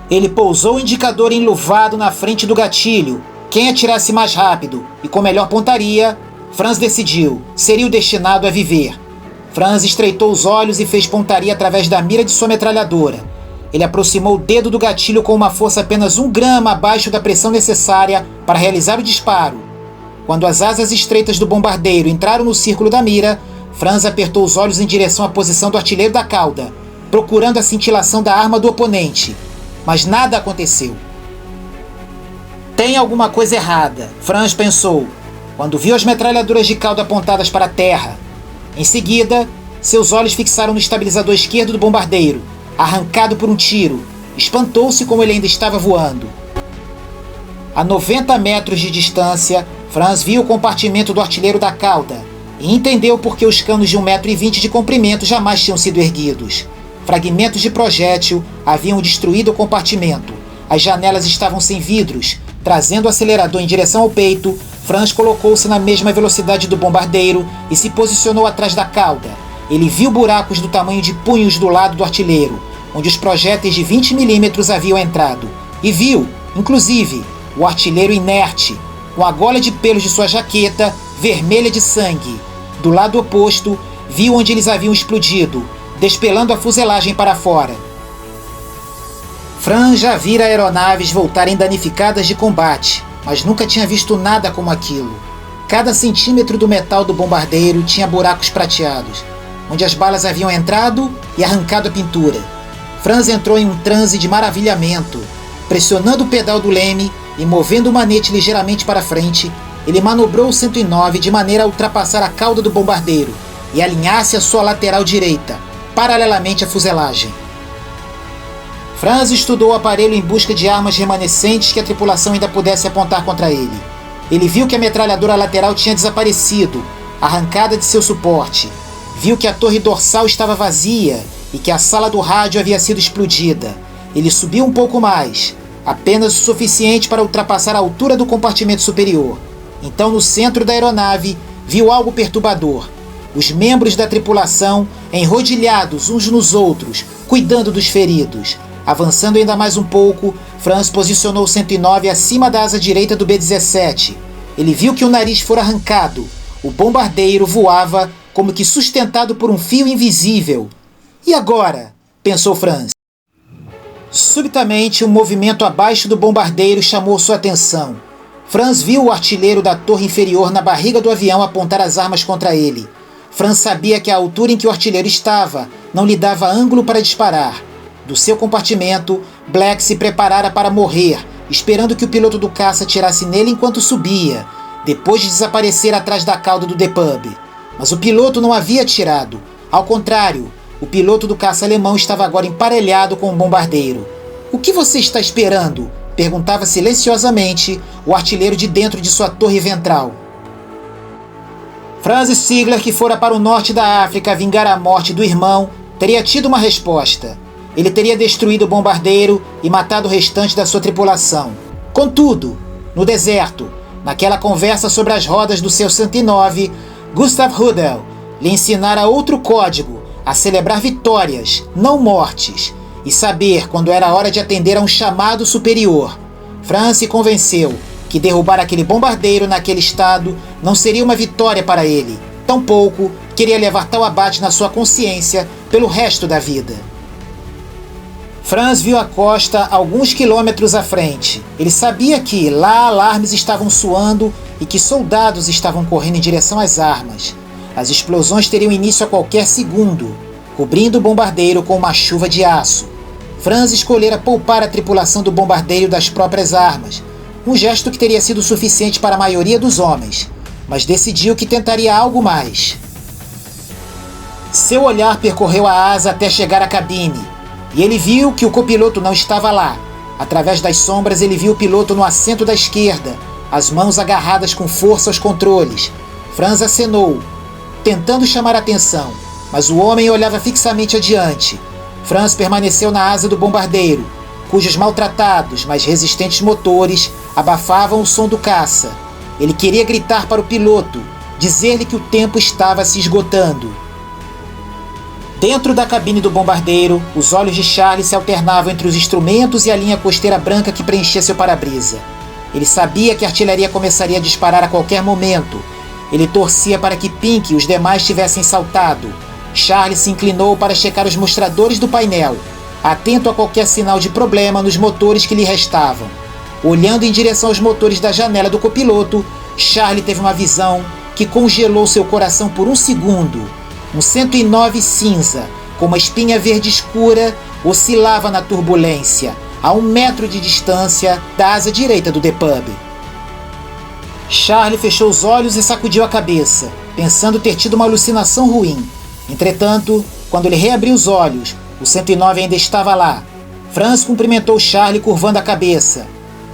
Ele pousou o indicador enluvado na frente do gatilho. Quem atirasse mais rápido e com melhor pontaria, Franz decidiu, seria o destinado a viver. Franz estreitou os olhos e fez pontaria através da mira de sua metralhadora. Ele aproximou o dedo do gatilho com uma força apenas 1 grama abaixo da pressão necessária para realizar o disparo. Quando as asas estreitas do bombardeiro entraram no círculo da mira, Franz apertou os olhos em direção à posição do artilheiro da cauda, procurando a cintilação da arma do oponente. Mas nada aconteceu. Tem alguma coisa errada, Franz pensou, quando viu as metralhadoras de cauda apontadas para a terra. Em seguida, Seus olhos fixaram no estabilizador esquerdo do bombardeiro, arrancado por um tiro. Espantou-se como ele ainda estava voando. A 90 metros de distância, Franz viu o compartimento do artilheiro da cauda e entendeu por que os canos de 1,20 m de comprimento jamais tinham sido erguidos. Fragmentos de projétil haviam destruído o compartimento. As janelas estavam sem vidros. Trazendo o acelerador em direção ao peito, Franz colocou-se na mesma velocidade do bombardeiro e se posicionou atrás da cauda. Ele viu buracos do tamanho de punhos do lado do artilheiro, onde os projéteis de 20 mm haviam entrado. E viu, inclusive, o artilheiro inerte, com a gola de pelos de sua jaqueta vermelha de sangue. Do lado oposto, viu onde eles haviam explodido, despelando a fuselagem para fora. Franz já vira aeronaves voltarem danificadas de combate, mas nunca tinha visto nada como aquilo. Cada centímetro do metal do bombardeiro tinha buracos prateados, onde as balas haviam entrado e arrancado a pintura. Franz entrou em um transe de maravilhamento. Pressionando o pedal do leme e movendo o manete ligeiramente para frente, ele manobrou o 109 de maneira a ultrapassar a cauda do bombardeiro e alinhar-se à sua lateral direita, paralelamente à fuselagem. Franz estudou o aparelho em busca de armas remanescentes que a tripulação ainda pudesse apontar contra ele. Ele viu que a metralhadora lateral tinha desaparecido, arrancada de seu suporte. Viu que a torre dorsal estava vazia e que a sala do rádio havia sido explodida. Ele subiu um pouco mais, apenas o suficiente para ultrapassar a altura do compartimento superior. Então, no centro da aeronave, viu algo perturbador. Os membros da tripulação enrodilhados uns nos outros, cuidando dos feridos. Avançando ainda mais um pouco, Franz posicionou o 109 acima da asa direita do B-17. Ele viu que o nariz fora arrancado. O bombardeiro voava como que sustentado por um fio invisível. E agora? Pensou Franz. Subitamente, um movimento abaixo do bombardeiro chamou sua atenção. Franz viu o artilheiro da torre inferior na barriga do avião apontar as armas contra ele. Franz sabia que a altura em que o artilheiro estava não lhe dava ângulo para disparar. Do seu compartimento, Black se preparara para morrer, esperando que o piloto do caça atirasse nele enquanto subia, depois de desaparecer atrás da cauda do DePub. Mas o piloto não havia atirado. Ao contrário, o piloto do caça alemão estava agora emparelhado com o bombardeiro. "O que você está esperando?" perguntava silenciosamente o artilheiro de dentro de sua torre ventral. Franz Ziegler, que fora para o norte da África vingar a morte do irmão, teria tido uma resposta. Ele teria destruído o bombardeiro e matado o restante da sua tripulação. Contudo, no deserto, naquela conversa sobre as rodas do seu 109, Gustav Rudel lhe ensinara outro código: a celebrar vitórias, não mortes, e saber quando era hora de atender a um chamado superior. Franz se convenceu que derrubar aquele bombardeiro naquele estado não seria uma vitória para ele, tampouco queria levar tal abate na sua consciência pelo resto da vida. Franz viu a costa alguns quilômetros à frente. Ele sabia que lá alarmes estavam soando e que soldados estavam correndo em direção às armas. As explosões teriam início a qualquer segundo, cobrindo o bombardeiro com uma chuva de aço. Franz escolhera poupar a tripulação do bombardeiro das próprias armas, um gesto que teria sido suficiente para a maioria dos homens, mas decidiu que tentaria algo mais. Seu olhar percorreu a asa até chegar à cabine, e ele viu que o copiloto não estava lá. Através das sombras ele viu o piloto no assento da esquerda, as mãos agarradas com força aos controles. Franz acenou, tentando chamar a atenção, mas o homem olhava fixamente adiante. Franz permaneceu na asa do bombardeiro, cujos maltratados, mas resistentes motores abafavam o som do caça. Ele queria gritar para o piloto, dizer-lhe que o tempo estava se esgotando. Dentro da cabine do bombardeiro, os olhos de Charlie se alternavam entre os instrumentos e a linha costeira branca que preenchia seu para-brisa. Ele sabia que a artilharia começaria a disparar a qualquer momento. Ele torcia para que Pink e os demais tivessem saltado. Charlie se inclinou para checar os mostradores do painel, atento a qualquer sinal de problema nos motores que lhe restavam. Olhando em direção aos motores da janela do copiloto, Charlie teve uma visão que congelou seu coração por um segundo. Um 109 cinza, com uma espinha verde escura, oscilava na turbulência, a 1 metro de distância da asa direita do DePub. Charlie fechou os olhos e sacudiu a cabeça, pensando ter tido uma alucinação ruim. Entretanto, quando ele reabriu os olhos, o 109 ainda estava lá. Franz cumprimentou Charlie curvando a cabeça.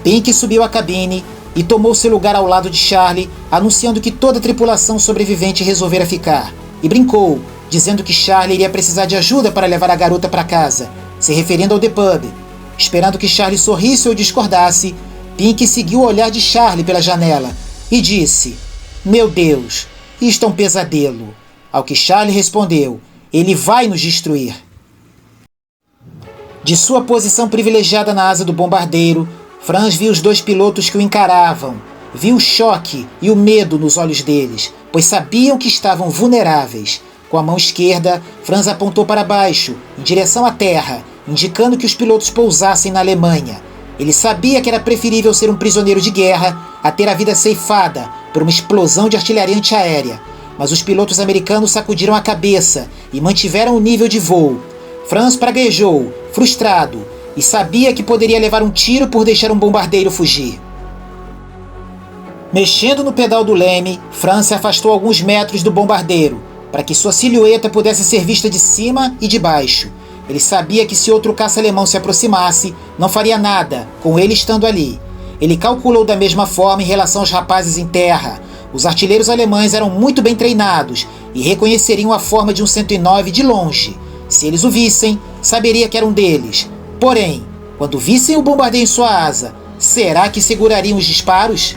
Pink subiu à cabine e tomou seu lugar ao lado de Charlie, anunciando que toda a tripulação sobrevivente resolvera ficar. E brincou, dizendo que Charlie iria precisar de ajuda para levar a garota para casa, se referindo ao The Pub. Esperando que Charlie sorrisse ou discordasse, Pink seguiu o olhar de Charlie pela janela e disse: "Meu Deus, isto é um pesadelo." Ao que Charlie respondeu: "Ele vai nos destruir." De sua posição privilegiada na asa do bombardeiro, Franz viu os dois pilotos que o encaravam. Viu o choque e o medo nos olhos deles, pois sabiam que estavam vulneráveis. Com a mão esquerda, Franz apontou para baixo, em direção à terra, indicando que os pilotos pousassem na Alemanha. Ele sabia que era preferível ser um prisioneiro de guerra a ter a vida ceifada por uma explosão de artilharia antiaérea. Mas os pilotos americanos sacudiram a cabeça e mantiveram o nível de voo. Franz praguejou, frustrado, e sabia que poderia levar um tiro por deixar um bombardeiro fugir. Mexendo no pedal do leme, Franz se afastou alguns metros do bombardeiro, para que sua silhueta pudesse ser vista de cima e de baixo. Ele sabia que se outro caça alemão se aproximasse, não faria nada, com ele estando ali. Ele calculou da mesma forma em relação aos rapazes em terra. Os artilheiros alemães eram muito bem treinados e reconheceriam a forma de um 109 de longe. Se eles o vissem, saberia que era um deles. Porém, quando vissem o bombardeio em sua asa, será que segurariam os disparos?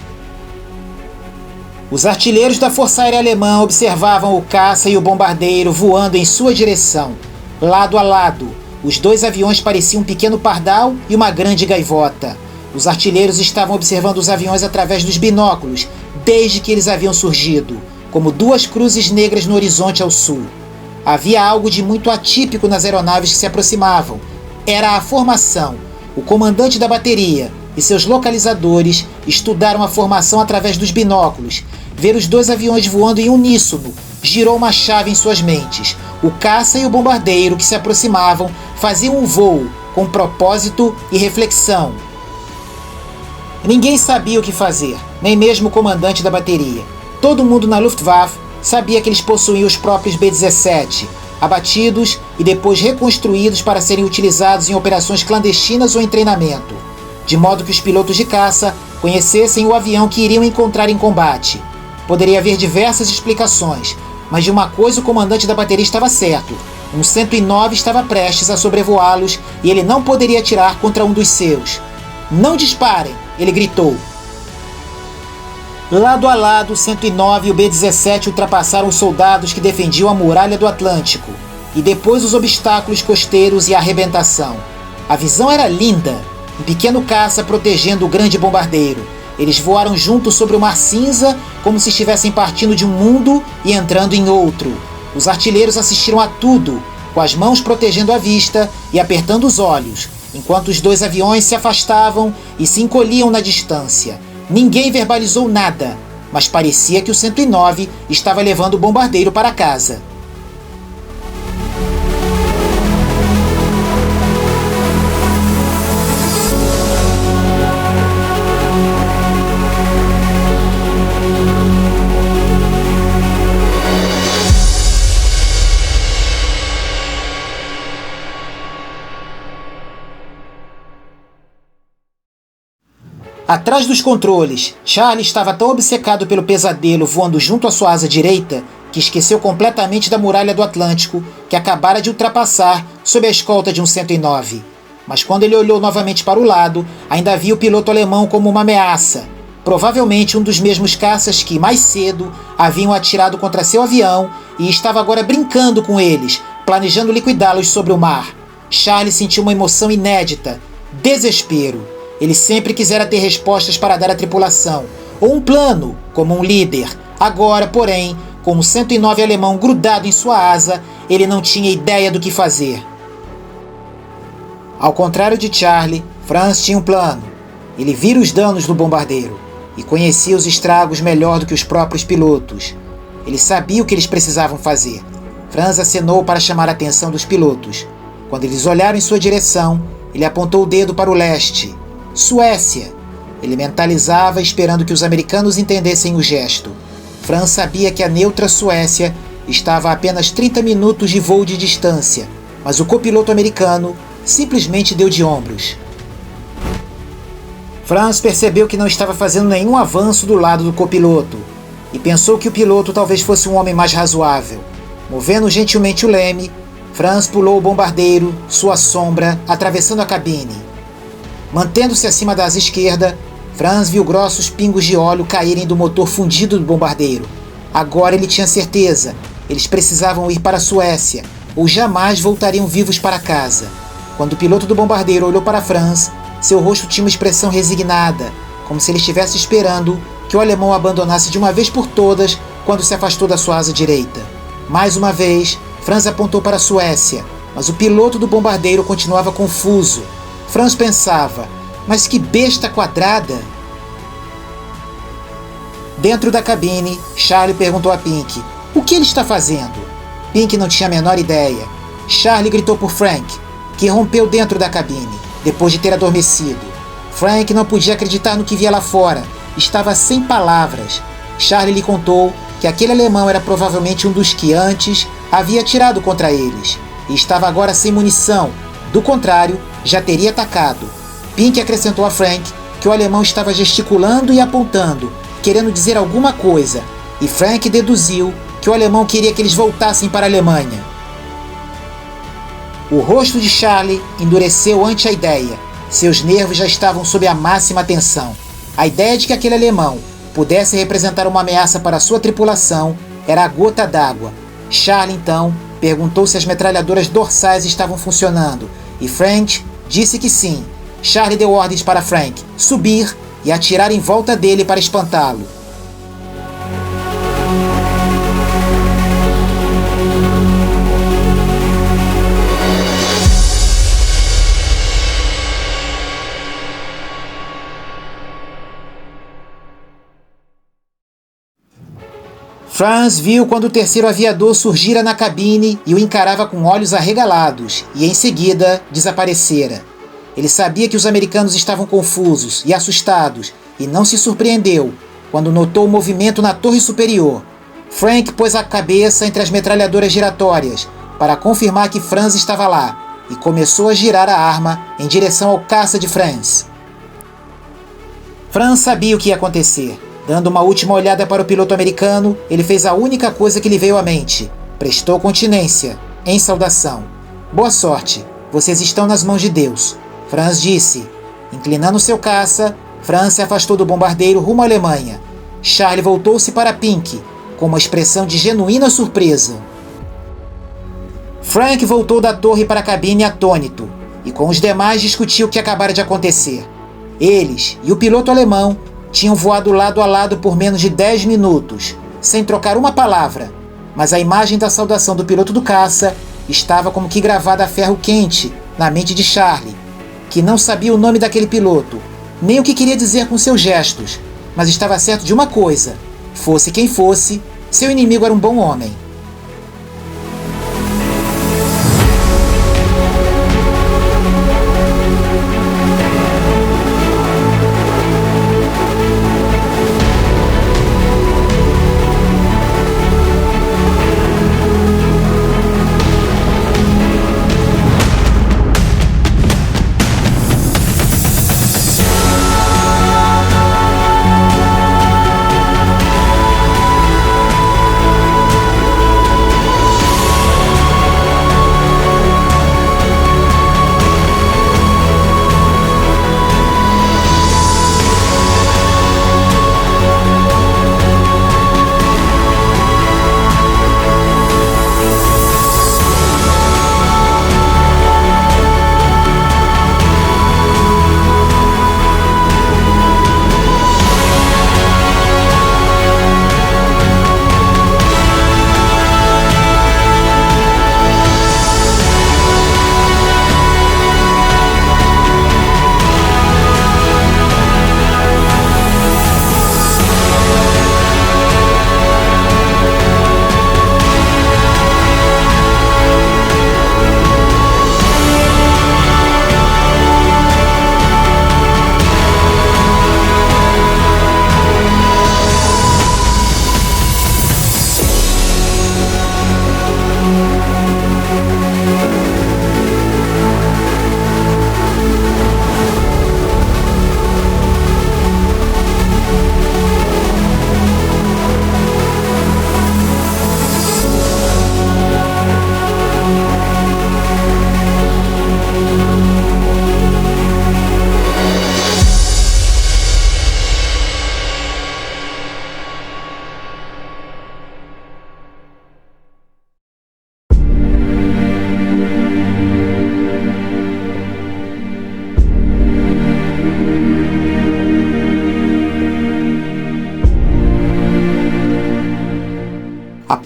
Os artilheiros da Força Aérea Alemã observavam o caça e o bombardeiro voando em sua direção. Lado a lado, os dois aviões pareciam um pequeno pardal e uma grande gaivota. Os artilheiros estavam observando os aviões através dos binóculos, desde que eles haviam surgido, como duas cruzes negras no horizonte ao sul. Havia algo de muito atípico nas aeronaves que se aproximavam. Era a formação. O comandante da bateria e seus localizadores estudaram a formação através dos binóculos. Ver os dois aviões voando em uníssono girou uma chave em suas mentes. O caça e o bombardeiro que se aproximavam faziam um voo com propósito e reflexão. Ninguém sabia o que fazer, nem mesmo o comandante da bateria. Todo mundo na Luftwaffe sabia que eles possuíam os próprios B-17, abatidos e depois reconstruídos para serem utilizados em operações clandestinas ou em treinamento, de modo que os pilotos de caça conhecessem o avião que iriam encontrar em combate. Poderia haver diversas explicações, mas de uma coisa o comandante da bateria estava certo: um 109 estava prestes a sobrevoá-los e ele não poderia atirar contra um dos seus. "Não disparem!" ele gritou. Lado a lado, o 109 e o B-17 ultrapassaram os soldados que defendiam a muralha do Atlântico, e depois os obstáculos costeiros e a arrebentação. A visão era linda, um pequeno caça protegendo o grande bombardeiro. Eles voaram juntos sobre o mar cinza, como se estivessem partindo de um mundo e entrando em outro. Os artilheiros assistiram a tudo, com as mãos protegendo a vista e apertando os olhos, enquanto os dois aviões se afastavam e se encolhiam na distância. Ninguém verbalizou nada, mas parecia que o 109 estava levando o bombardeiro para casa. Atrás dos controles, Charlie estava tão obcecado pelo pesadelo voando junto à sua asa direita que esqueceu completamente da muralha do Atlântico que acabara de ultrapassar sob a escolta de um 109. Mas quando ele olhou novamente para o lado, ainda via o piloto alemão como uma ameaça. Provavelmente um dos mesmos caças que, mais cedo, haviam atirado contra seu avião e estava agora brincando com eles, planejando liquidá-los sobre o mar. Charlie sentiu uma emoção inédita: desespero. Ele sempre quisera ter respostas para dar à tripulação, ou um plano, como um líder. Agora, porém, com o 109 alemão grudado em sua asa, ele não tinha ideia do que fazer. Ao contrário de Charlie, Franz tinha um plano. Ele vira os danos do bombardeiro e conhecia os estragos melhor do que os próprios pilotos. Ele sabia o que eles precisavam fazer. Franz acenou para chamar a atenção dos pilotos. Quando eles olharam em sua direção, ele apontou o dedo para o leste. Suécia. Ele mentalizava esperando que os americanos entendessem o gesto. Franz sabia que a neutra Suécia estava a apenas 30 minutos de voo de distância, mas o copiloto americano simplesmente deu de ombros. Franz percebeu que não estava fazendo nenhum avanço do lado do copiloto e pensou que o piloto talvez fosse um homem mais razoável. Movendo gentilmente o leme, Franz pulou o bombardeiro, sua sombra, atravessando a cabine. Mantendo-se acima da asa esquerda, Franz viu grossos pingos de óleo caírem do motor fundido do bombardeiro. Agora ele tinha certeza, eles precisavam ir para a Suécia, ou jamais voltariam vivos para casa. Quando o piloto do bombardeiro olhou para Franz, seu rosto tinha uma expressão resignada, como se ele estivesse esperando que o alemão abandonasse de uma vez por todas quando se afastou da sua asa direita. Mais uma vez, Franz apontou para a Suécia, mas o piloto do bombardeiro continuava confuso. Franz pensava, mas que besta quadrada! Dentro da cabine, Charlie perguntou a Pink, o que ele está fazendo? Pink não tinha a menor ideia. Charlie gritou por Frank, que rompeu dentro da cabine, depois de ter adormecido. Frank não podia acreditar no que via lá fora. Estava sem palavras. Charlie lhe contou que aquele alemão era provavelmente um dos que antes havia atirado contra eles, e estava agora sem munição. Do contrário, já teria atacado. Pink acrescentou a Frank que o alemão estava gesticulando e apontando, querendo dizer alguma coisa, e Frank deduziu que o alemão queria que eles voltassem para a Alemanha. O rosto de Charlie endureceu ante a ideia. Seus nervos já estavam sob a máxima tensão. A ideia de que aquele alemão pudesse representar uma ameaça para sua tripulação era a gota d'água. Charlie, então, perguntou se as metralhadoras dorsais estavam funcionando, e Frank disse que sim. Charlie deu ordens para Frank subir e atirar em volta dele para espantá-lo. Franz viu quando o terceiro aviador surgira na cabine e o encarava com olhos arregalados, e em seguida desaparecera. Ele sabia que os americanos estavam confusos e assustados, e não se surpreendeu quando notou o movimento na torre superior. Frank pôs a cabeça entre as metralhadoras giratórias para confirmar que Franz estava lá, e começou a girar a arma em direção ao caça de Franz. Franz sabia o que ia acontecer. Dando uma última olhada para o piloto americano, ele fez a única coisa que lhe veio à mente. Prestou continência, em saudação. Boa sorte, vocês estão nas mãos de Deus, Franz disse. Inclinando seu caça, Franz se afastou do bombardeiro rumo à Alemanha. Charlie voltou-se para Pink, com uma expressão de genuína surpresa. Frank voltou da torre para a cabine atônito, e com os demais discutiu o que acabara de acontecer. Eles e o piloto alemão tinham voado lado a lado por menos de 10 minutos, sem trocar uma palavra, mas a imagem da saudação do piloto do caça estava como que gravada a ferro quente na mente de Charlie, que não sabia o nome daquele piloto, nem o que queria dizer com seus gestos, mas estava certo de uma coisa: fosse quem fosse, seu inimigo era um bom homem.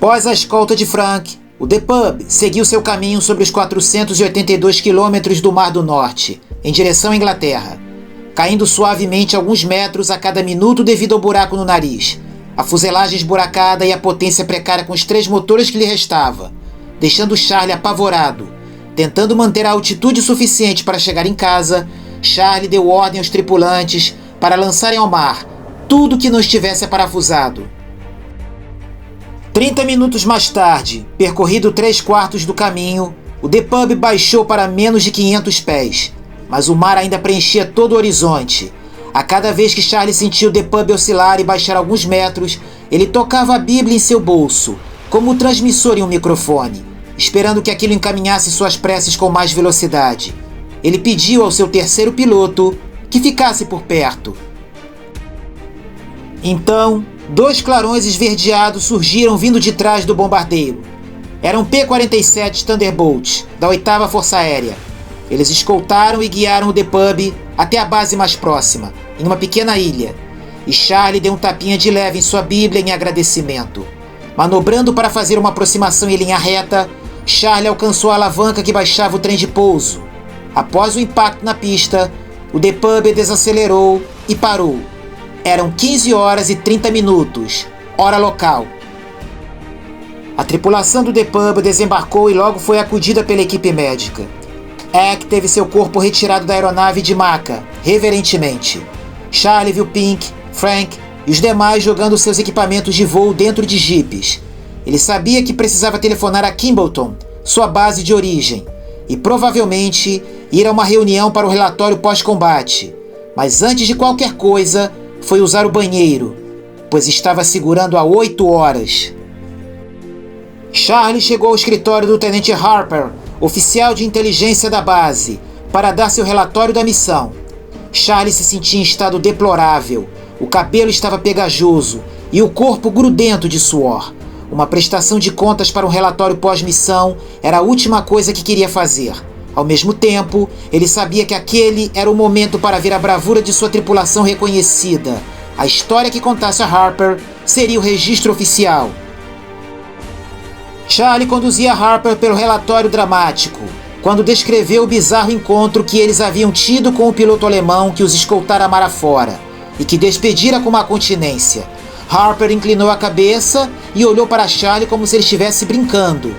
Após a escolta de Frank, o The Pub seguiu seu caminho sobre os 482 quilômetros do Mar do Norte, em direção à Inglaterra, caindo suavemente alguns metros a cada minuto devido ao buraco no nariz, a fuselagem esburacada e a potência precária com os 3 motores que lhe restava, deixando Charlie apavorado. Tentando manter a altitude suficiente para chegar em casa, Charlie deu ordem aos tripulantes para lançarem ao mar tudo que não estivesse aparafusado. 30 minutos mais tarde, percorrido 3/4 do caminho, o The Pub baixou para menos de 500 pés, mas o mar ainda preenchia todo o horizonte. A cada vez que Charlie sentiu o The Pub oscilar e baixar alguns metros, ele tocava a Bíblia em seu bolso, como um transmissor em um microfone, esperando que aquilo encaminhasse suas preces com mais velocidade. Ele pediu ao seu terceiro piloto que ficasse por perto. Então, 2 clarões esverdeados surgiram vindo de trás do bombardeiro. Eram P-47 Thunderbolts, da 8ª Força Aérea. Eles escoltaram e guiaram o The Pub até a base mais próxima, em uma pequena ilha, e Charlie deu um tapinha de leve em sua Bíblia em agradecimento. Manobrando para fazer uma aproximação em linha reta, Charlie alcançou a alavanca que baixava o trem de pouso. Após o impacto na pista, o The Pub desacelerou e parou. Eram 15 horas e 30 minutos, hora local. A tripulação do The Pub desembarcou e logo foi acudida pela equipe médica. Eck teve seu corpo retirado da aeronave de maca, reverentemente. Charlie viu Pink, Frank e os demais jogando seus equipamentos de voo dentro de jipes. Ele sabia que precisava telefonar a Kimballton, sua base de origem, e provavelmente ir a uma reunião para o relatório pós-combate. Mas antes de qualquer coisa, foi usar o banheiro, pois estava segurando há 8 horas. Charlie chegou ao escritório do Tenente Harper, oficial de inteligência da base, para dar seu relatório da missão. Charlie se sentia em estado deplorável, o cabelo estava pegajoso e o corpo grudento de suor. Uma prestação de contas para um relatório pós-missão era a última coisa que queria fazer. Ao mesmo tempo, ele sabia que aquele era o momento para ver a bravura de sua tripulação reconhecida. A história que contasse a Harper seria o registro oficial. Charlie conduzia Harper pelo relatório dramático, quando descreveu o bizarro encontro que eles haviam tido com o piloto alemão que os escoltara mar afora, e que despedira com uma continência. Harper inclinou a cabeça e olhou para Charlie como se ele estivesse brincando.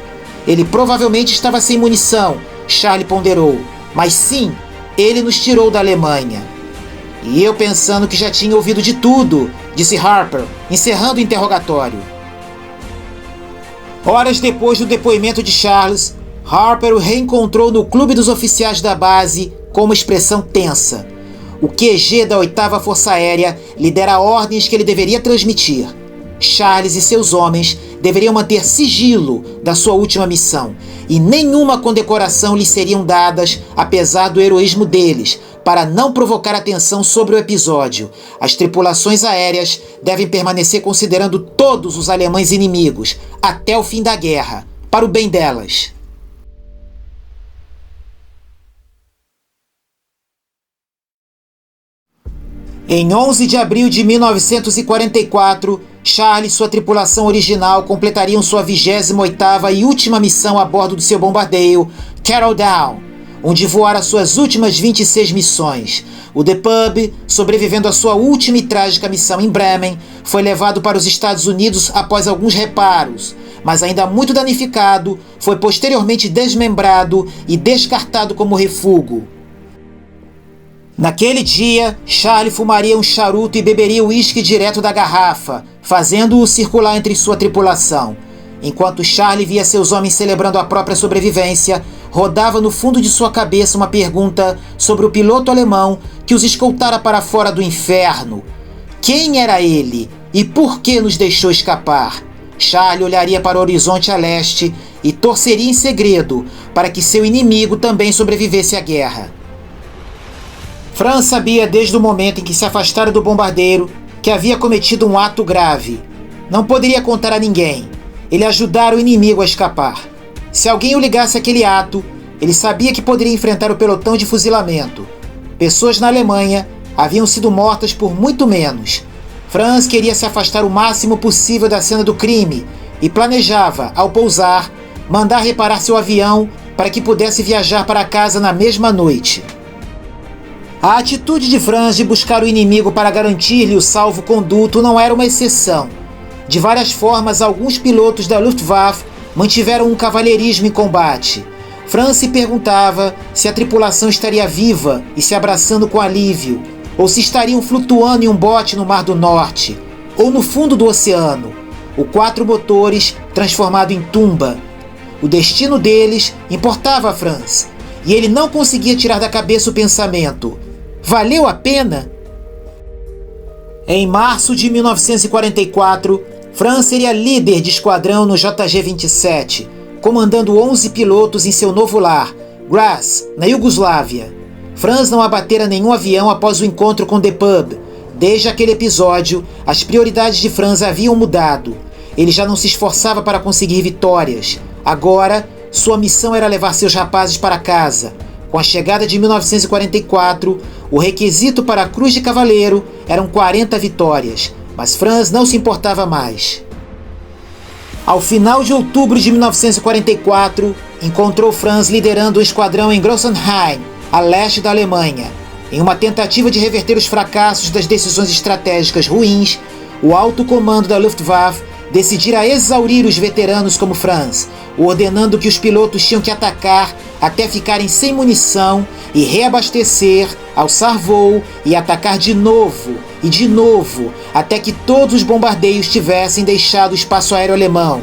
Ele provavelmente estava sem munição, Charlie ponderou, mas sim, ele nos tirou da Alemanha. E eu pensando que já tinha ouvido de tudo, disse Harper, encerrando o interrogatório. Horas depois do depoimento de Charles, Harper o reencontrou no clube dos oficiais da base com uma expressão tensa. O QG da 8ª Força Aérea lhe dera ordens que ele deveria transmitir. Charles e seus homens deveriam manter sigilo da sua última missão, e nenhuma condecoração lhes seriam dadas, apesar do heroísmo deles, para não provocar atenção sobre o episódio. As tripulações aéreas devem permanecer considerando todos os alemães inimigos, até o fim da guerra, para o bem delas. Em 11 de abril de 1944, Charlie e sua tripulação original completariam sua 28ª e última missão a bordo do seu bombardeio, Carroll Down, onde voara suas últimas 26 missões. O The Pub, sobrevivendo à sua última e trágica missão em Bremen, foi levado para os Estados Unidos após alguns reparos, mas ainda muito danificado, foi posteriormente desmembrado e descartado como refúgio. Naquele dia, Charlie fumaria um charuto e beberia uísque direto da garrafa, fazendo-o circular entre sua tripulação. Enquanto Charlie via seus homens celebrando a própria sobrevivência, rodava no fundo de sua cabeça uma pergunta sobre o piloto alemão que os escoltara para fora do inferno. Quem era ele e por que nos deixou escapar? Charlie olharia para o horizonte a leste e torceria em segredo para que seu inimigo também sobrevivesse à guerra. Franz sabia desde o momento em que se afastara do bombardeiro que havia cometido um ato grave. Não poderia contar a ninguém. Ele ajudara o inimigo a escapar. Se alguém o ligasse àquele ato, ele sabia que poderia enfrentar o pelotão de fuzilamento. Pessoas na Alemanha haviam sido mortas por muito menos. Franz queria se afastar o máximo possível da cena do crime, e planejava, ao pousar, mandar reparar seu avião para que pudesse viajar para casa na mesma noite. A atitude de Franz de buscar o inimigo para garantir-lhe o salvo-conduto não era uma exceção. De várias formas, alguns pilotos da Luftwaffe mantiveram um cavalheirismo em combate. Franz se perguntava se a tripulação estaria viva e se abraçando com alívio, ou se estariam flutuando em um bote no Mar do Norte, ou no fundo do oceano, o quatro motores transformado em tumba. O destino deles importava a Franz, e ele não conseguia tirar da cabeça o pensamento: valeu a pena? Em março de 1944, Franz seria líder de esquadrão no JG-27, comandando 11 pilotos em seu novo lar, Graz, na Iugoslávia. Franz não abatera nenhum avião após o encontro com The Pub. Desde aquele episódio, as prioridades de Franz haviam mudado. Ele já não se esforçava para conseguir vitórias. Agora, sua missão era levar seus rapazes para casa. Com a chegada de 1944, o requisito para a Cruz de Cavaleiro eram 40 vitórias, mas Franz não se importava mais. Ao final de outubro de 1944, encontrou Franz liderando um esquadrão em Grossenheim, a leste da Alemanha. Em uma tentativa de reverter os fracassos das decisões estratégicas ruins, o alto comando da Luftwaffe decidira exaurir os veteranos como Franz, ordenando que os pilotos tinham que atacar até ficarem sem munição e reabastecer, alçar voo e atacar de novo, até que todos os bombardeios tivessem deixado o espaço aéreo alemão.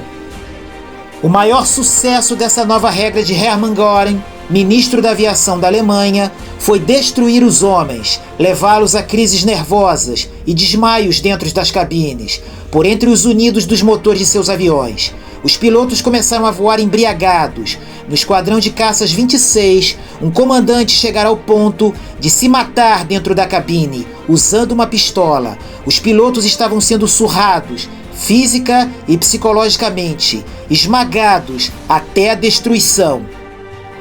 O maior sucesso dessa nova regra de Hermann Göring, ministro da aviação da Alemanha, foi destruir os homens, levá-los a crises nervosas e desmaios dentro das cabines, por entre os unidos dos motores de seus aviões. Os pilotos começaram a voar embriagados. No esquadrão de caças 26, um comandante chegará ao ponto de se matar dentro da cabine, usando uma pistola. Os pilotos estavam sendo surrados, física e psicologicamente, esmagados até a destruição.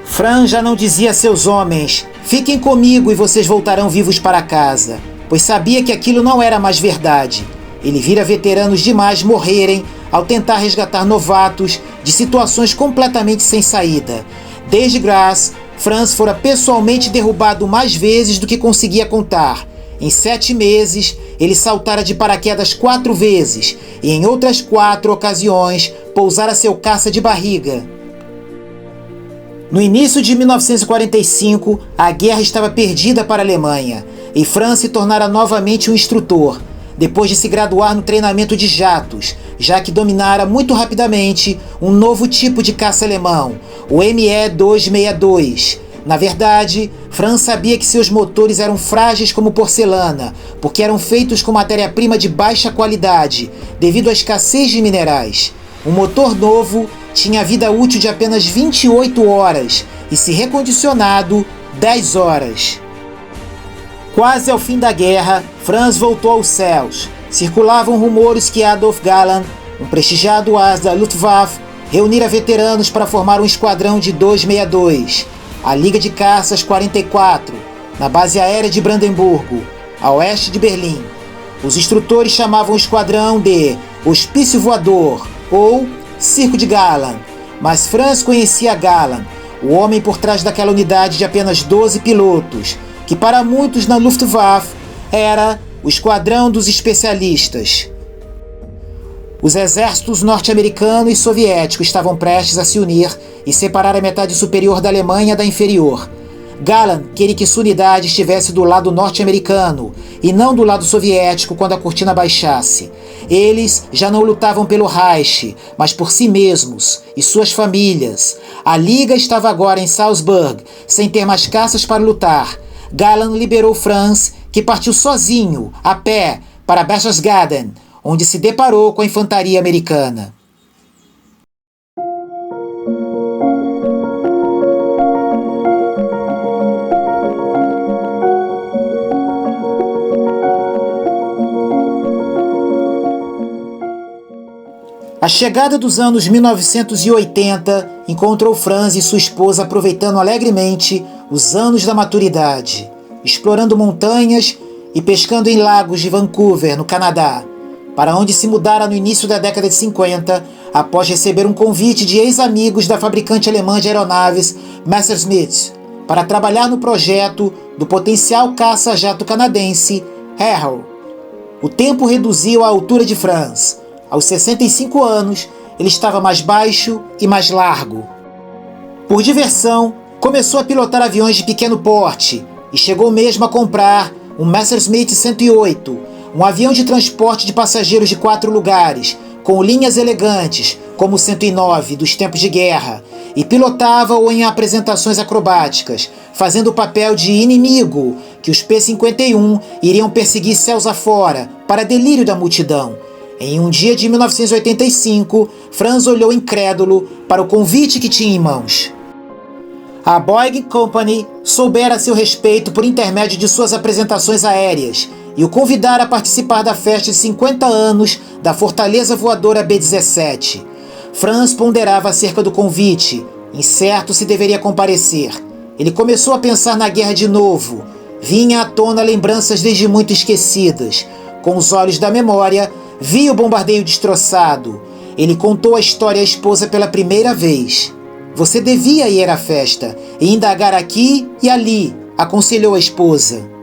Franz já não dizia a seus homens: fiquem comigo e vocês voltarão vivos para casa, pois sabia que aquilo não era mais verdade. Ele vira veteranos demais morrerem ao tentar resgatar novatos de situações completamente sem saída. Desde Graz, Franz fora pessoalmente derrubado mais vezes do que conseguia contar. Em 7 meses, ele saltara de paraquedas 4 vezes e em outras 4 ocasiões pousara seu caça de barriga. No início de 1945, a guerra estava perdida para a Alemanha e Franz se tornara novamente um instrutor, depois de se graduar no treinamento de jatos, já que dominara muito rapidamente um novo tipo de caça alemão, o Me-262. Na verdade, Franz sabia que seus motores eram frágeis como porcelana, porque eram feitos com matéria-prima de baixa qualidade, devido à escassez de minerais. Um motor novo tinha vida útil de apenas 28 horas e, se recondicionado, 10 horas. Quase ao fim da guerra, Franz voltou aos céus. Circulavam rumores que Adolf Galland, um prestigiado as da Luftwaffe, reunira veteranos para formar um esquadrão de 262, a Liga de Caças 44, na base aérea de Brandemburgo, a oeste de Berlim. Os instrutores chamavam o esquadrão de Hospício Voador ou Circo de Galland, mas Franz conhecia Galland, o homem por trás daquela unidade de apenas 12 pilotos, que para muitos na Luftwaffe era o esquadrão dos especialistas. Os exércitos norte-americano e soviético estavam prestes a se unir e separar a metade superior da Alemanha da inferior. Galland queria que sua unidade estivesse do lado norte-americano e não do lado soviético quando a cortina baixasse. Eles já não lutavam pelo Reich, mas por si mesmos e suas famílias. A Liga estava agora em Salzburg, sem ter mais caças para lutar. Galland liberou Franz, que partiu sozinho, a pé, para Berchtesgaden, onde se deparou com a infantaria americana. A chegada dos anos 1980 encontrou Franz e sua esposa aproveitando alegremente os anos da maturidade, explorando montanhas e pescando em lagos de Vancouver, no Canadá, para onde se mudara no início da década de 50, após receber um convite de ex-amigos da fabricante alemã de aeronaves Messerschmitt para trabalhar no projeto do potencial caça-jato canadense Harrow. O tempo reduziu a altura de Franz. Aos 65 anos, ele estava mais baixo e mais largo. Por diversão, começou a pilotar aviões de pequeno porte e chegou mesmo a comprar um Messerschmitt 108, um avião de transporte de passageiros de 4 lugares, com linhas elegantes, como o 109 dos tempos de guerra, e pilotava-o em apresentações acrobáticas, fazendo o papel de inimigo que os P-51 iriam perseguir céus afora, para delírio da multidão. Em um dia de 1985, Franz olhou incrédulo para o convite que tinha em mãos. A Boeing Company soubera a seu respeito por intermédio de suas apresentações aéreas e o convidara a participar da festa de 50 anos da fortaleza voadora B-17. Franz ponderava acerca do convite, incerto se deveria comparecer. Ele começou a pensar na guerra de novo. Vinha à tona lembranças desde muito esquecidas. Com os olhos da memória, via o bombardeio destroçado. Ele contou a história à esposa pela primeira vez. Você devia ir à festa e indagar aqui e ali, aconselhou a esposa.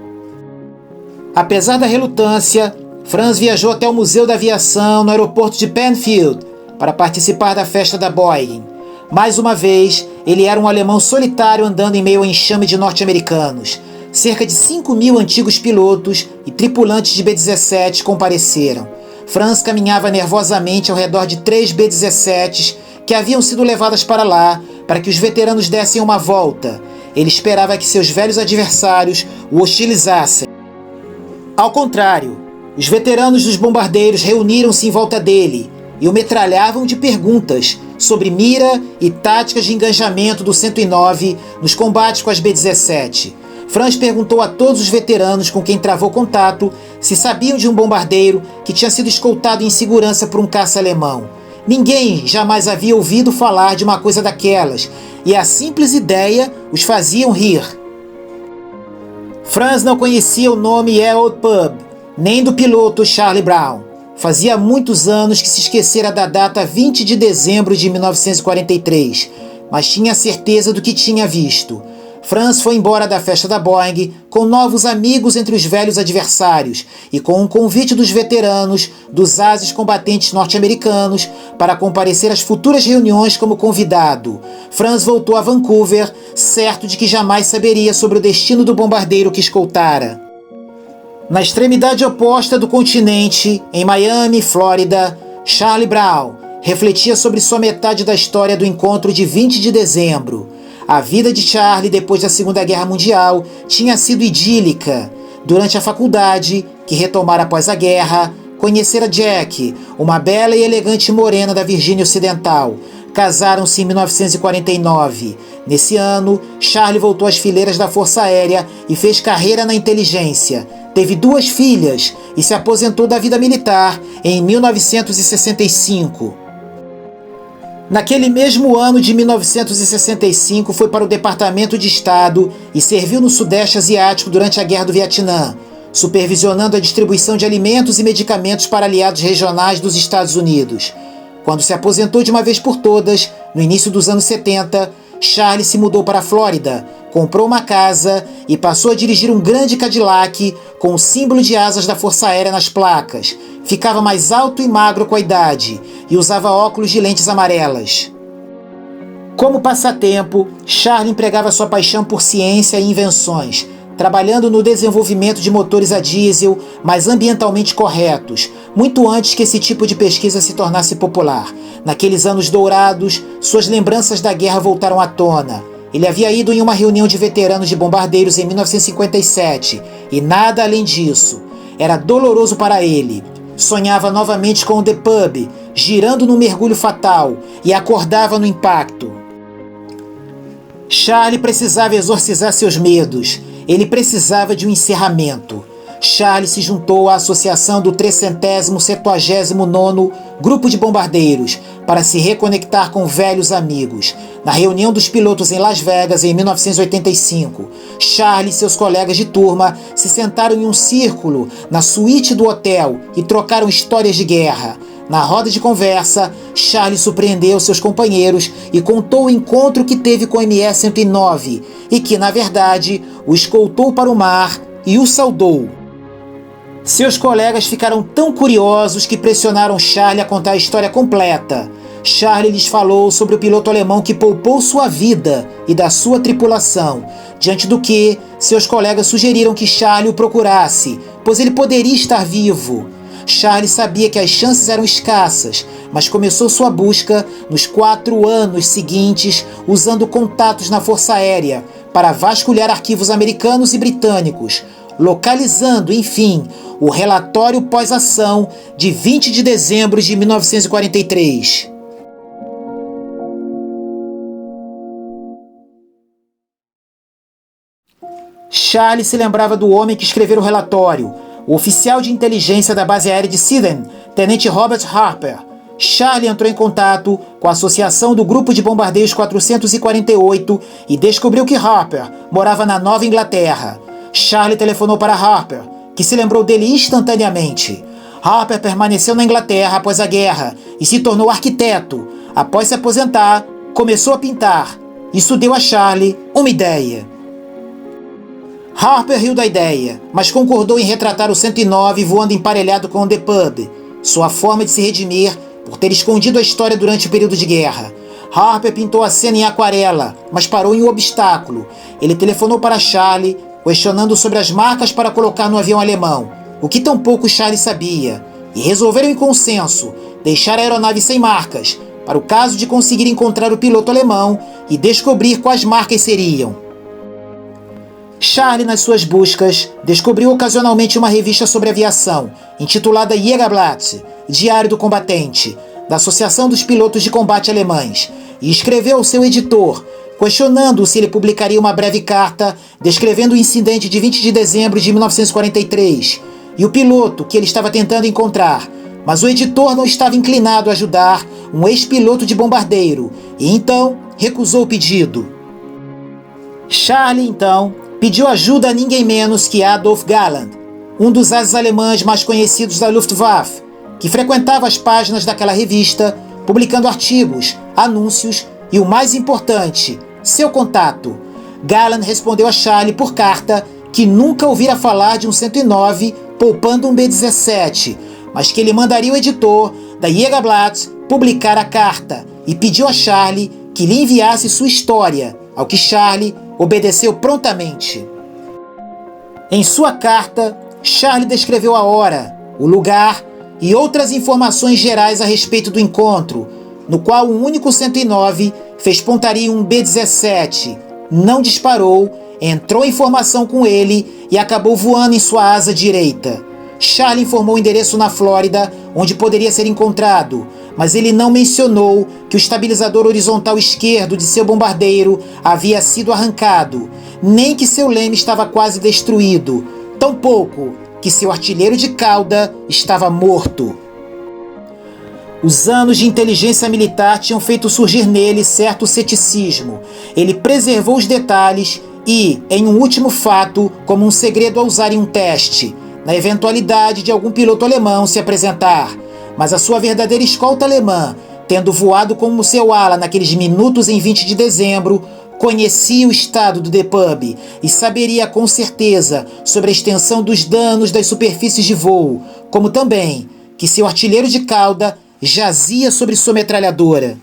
Apesar da relutância, Franz viajou até o Museu da Aviação no aeroporto de Penfield para participar da festa da Boeing. Mais uma vez, ele era um alemão solitário andando em meio ao enxame de norte-americanos. Cerca de 5.000 antigos pilotos e tripulantes de B-17 compareceram. Franz caminhava nervosamente ao redor de 3 B-17s que haviam sido levadas para lá para que os veteranos dessem uma volta. Ele esperava que seus velhos adversários o hostilizassem. Ao contrário, os veteranos dos bombardeiros reuniram-se em volta dele e o metralhavam de perguntas sobre mira e táticas de engajamento do 109 nos combates com as B-17. Franz perguntou a todos os veteranos com quem travou contato se sabiam de um bombardeiro que tinha sido escoltado em segurança por um caça alemão. Ninguém jamais havia ouvido falar de uma coisa daquelas, e a simples ideia os faziam rir. Franz não conhecia o nome Harold Pub, nem do piloto Charlie Brown. Fazia muitos anos que se esquecera da data 20 de dezembro de 1943, mas tinha certeza do que tinha visto. Franz foi embora da festa da Boeing com novos amigos entre os velhos adversários e com um convite dos veteranos dos ases combatentes norte-americanos para comparecer às futuras reuniões como convidado. Franz voltou a Vancouver, certo de que jamais saberia sobre o destino do bombardeiro que escoltara. Na extremidade oposta do continente, em Miami, Flórida, Charlie Brown refletia sobre sua metade da história do encontro de 20 de dezembro. A vida de Charlie depois da Segunda Guerra Mundial tinha sido idílica. Durante a faculdade, que retomara após a guerra, conhecera Jack, uma bela e elegante morena da Virgínia Ocidental. Casaram-se em 1949. Nesse ano, Charlie voltou às fileiras da Força Aérea e fez carreira na inteligência. Teve 2 filhas e se aposentou da vida militar em 1965. Naquele mesmo ano de 1965, foi para o Departamento de Estado e serviu no Sudeste Asiático durante a Guerra do Vietnã, supervisionando a distribuição de alimentos e medicamentos para aliados regionais dos Estados Unidos. Quando se aposentou de uma vez por todas, no início dos anos 70, Charlie se mudou para a Flórida, comprou uma casa e passou a dirigir um grande Cadillac com o símbolo de asas da Força Aérea nas placas. Ficava mais alto e magro com a idade e usava óculos de lentes amarelas. Como passatempo, Charlie empregava sua paixão por ciência e invenções, trabalhando no desenvolvimento de motores a diesel mais ambientalmente corretos, muito antes que esse tipo de pesquisa se tornasse popular. Naqueles anos dourados, suas lembranças da guerra voltaram à tona. Ele havia ido em uma reunião de veteranos de bombardeiros em 1957, e nada além disso. Era doloroso para ele. Sonhava novamente com o The Pub, girando num mergulho fatal, e acordava no impacto. Charlie precisava exorcizar seus medos. Ele precisava de um encerramento. Charlie se juntou à associação do 379º Grupo de Bombardeiros para se reconectar com velhos amigos. Na reunião dos pilotos em Las Vegas, em 1985, Charlie e seus colegas de turma se sentaram em um círculo na suíte do hotel e trocaram histórias de guerra. Na roda de conversa, Charlie surpreendeu seus companheiros e contou o encontro que teve com o ME-109 e que, na verdade, o escoltou para o mar e o saudou. Seus colegas ficaram tão curiosos que pressionaram Charlie a contar a história completa. Charlie lhes falou sobre o piloto alemão que poupou sua vida e da sua tripulação, diante do que seus colegas sugeriram que Charlie o procurasse, pois ele poderia estar vivo. Charlie sabia que as chances eram escassas, mas começou sua busca nos 4 anos seguintes usando contatos na Força Aérea para vasculhar arquivos americanos e britânicos, localizando, enfim, o relatório pós-ação de 20 de dezembro de 1943. Charlie se lembrava do homem que escrevera o relatório, o oficial de inteligência da base aérea de Syden, tenente Robert Harper. Charlie entrou em contato com a associação do Grupo de Bombardeios 448 e descobriu que Harper morava na Nova Inglaterra. Charlie telefonou para Harper, que se lembrou dele instantaneamente. Harper permaneceu na Inglaterra após a guerra e se tornou arquiteto. Após se aposentar, começou a pintar. Isso deu a Charlie uma ideia. Harper riu da ideia, mas concordou em retratar o 109 voando emparelhado com o The Pub, sua forma de se redimir por ter escondido a história durante o período de guerra. Harper pintou a cena em aquarela, mas parou em um obstáculo. Ele telefonou para Charlie, questionando sobre as marcas para colocar no avião alemão, o que tampouco Charlie sabia, e resolveram em consenso deixar a aeronave sem marcas, para o caso de conseguir encontrar o piloto alemão e descobrir quais marcas seriam. Charlie, nas suas buscas, descobriu ocasionalmente uma revista sobre aviação, intitulada Jägerblatt, Diário do Combatente, da Associação dos Pilotos de Combate Alemães, e escreveu ao seu editor, questionando se ele publicaria uma breve carta descrevendo o incidente de 20 de dezembro de 1943 e o piloto que ele estava tentando encontrar, mas o editor não estava inclinado a ajudar um ex-piloto de bombardeiro e então recusou o pedido. Charlie, então, pediu ajuda a ninguém menos que Adolf Galland, um dos ases alemães mais conhecidos da Luftwaffe, que frequentava as páginas daquela revista, publicando artigos, anúncios e, o mais importante, seu contato. Galland respondeu a Charlie por carta que nunca ouvira falar de um 109 poupando um B-17, mas que ele mandaria o editor da Jägerblatt publicar a carta e pediu a Charlie que lhe enviasse sua história, ao que Charlie obedeceu prontamente. Em sua carta, Charlie descreveu a hora, o lugar e outras informações gerais a respeito do encontro, no qual um único 109 fez pontaria em um B-17, não disparou, entrou em formação com ele e acabou voando em sua asa direita. Charlie informou o endereço na Flórida, onde poderia ser encontrado, mas ele não mencionou que o estabilizador horizontal esquerdo de seu bombardeiro havia sido arrancado, nem que seu leme estava quase destruído, tampouco que seu artilheiro de cauda estava morto. Os anos de inteligência militar tinham feito surgir nele certo ceticismo. Ele preservou os detalhes e, em um último fato, como um segredo a usar em um teste, na eventualidade de algum piloto alemão se apresentar. Mas a sua verdadeira escolta alemã, tendo voado como seu ala naqueles minutos em 20 de dezembro, conhecia o estado do The Pub e saberia com certeza sobre a extensão dos danos das superfícies de voo, como também que seu artilheiro de cauda jazia sobre sua metralhadora.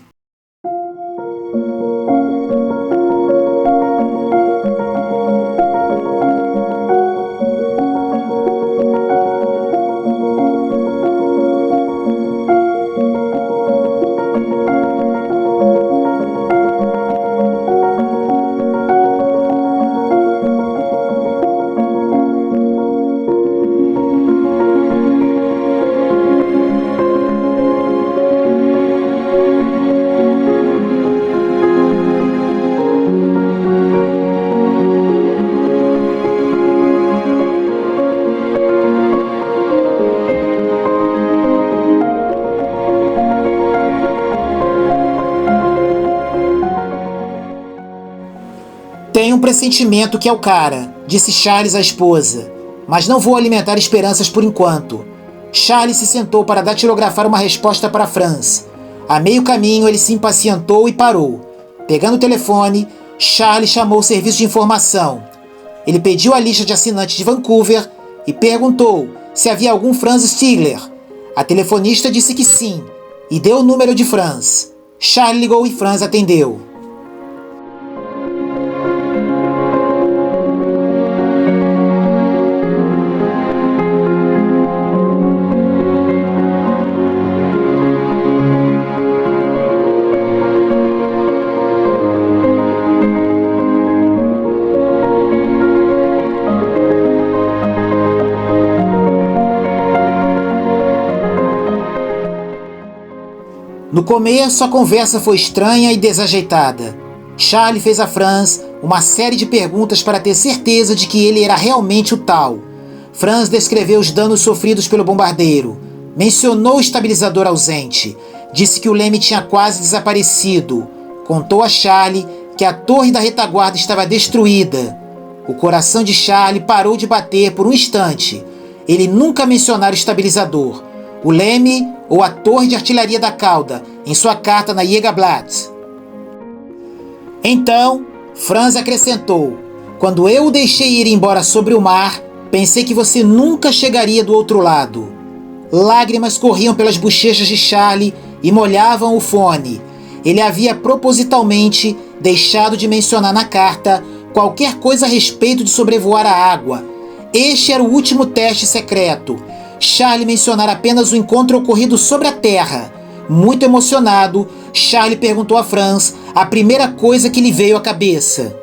Tenho um pressentimento que é o cara, disse Charles à esposa, mas não vou alimentar esperanças por enquanto. Charles se sentou para datilografar uma resposta para Franz. A meio caminho ele se impacientou e parou. Pegando o telefone, Charles chamou o serviço de informação. Ele pediu a lista de assinantes de Vancouver e perguntou se havia algum Franz Stigler. A telefonista disse que sim e deu o número de Franz. Charles ligou e Franz atendeu. No começo, a conversa foi estranha e desajeitada. Charlie fez a Franz uma série de perguntas para ter certeza de que ele era realmente o tal. Franz descreveu os danos sofridos pelo bombardeiro, mencionou o estabilizador ausente, disse que o leme tinha quase desaparecido, contou a Charlie que a torre da retaguarda estava destruída. O coração de Charlie parou de bater por um instante. Ele nunca mencionara o estabilizador, o leme ou a torre de artilharia da cauda em sua carta na Jägerblatt. Então, Franz acrescentou: quando eu o deixei ir embora sobre o mar, pensei que você nunca chegaria do outro lado. Lágrimas corriam pelas bochechas de Charlie e molhavam o fone. Ele havia propositalmente deixado de mencionar na carta qualquer coisa a respeito de sobrevoar a água. Este era o último teste secreto. Charlie mencionara apenas o encontro ocorrido sobre a terra. Muito emocionado, Charlie perguntou a Franz a primeira coisa que lhe veio à cabeça.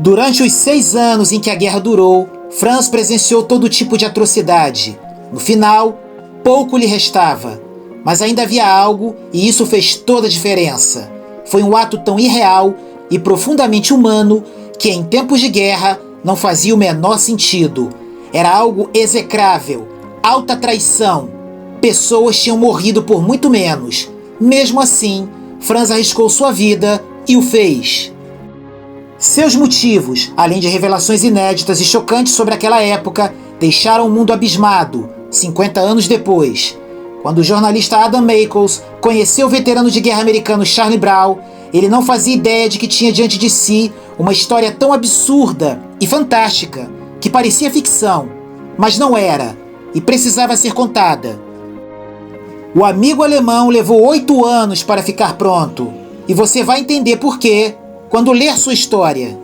Durante os 6 anos em que a guerra durou, Franz presenciou todo tipo de atrocidade. No final, pouco lhe restava, mas ainda havia algo e isso fez toda a diferença. Foi um ato tão irreal e profundamente humano que em tempos de guerra não fazia o menor sentido. Era algo execrável, alta traição. Pessoas tinham morrido por muito menos. Mesmo assim, Franz arriscou sua vida e o fez. Seus motivos, além de revelações inéditas e chocantes sobre aquela época, deixaram o mundo abismado, 50 anos depois. Quando o jornalista Adam Michaels conheceu o veterano de guerra americano Charlie Brown, ele não fazia ideia de que tinha diante de si uma história tão absurda e fantástica, que parecia ficção, mas não era, e precisava ser contada. O amigo alemão levou 8 anos para ficar pronto, e você vai entender por quê quando ler sua história.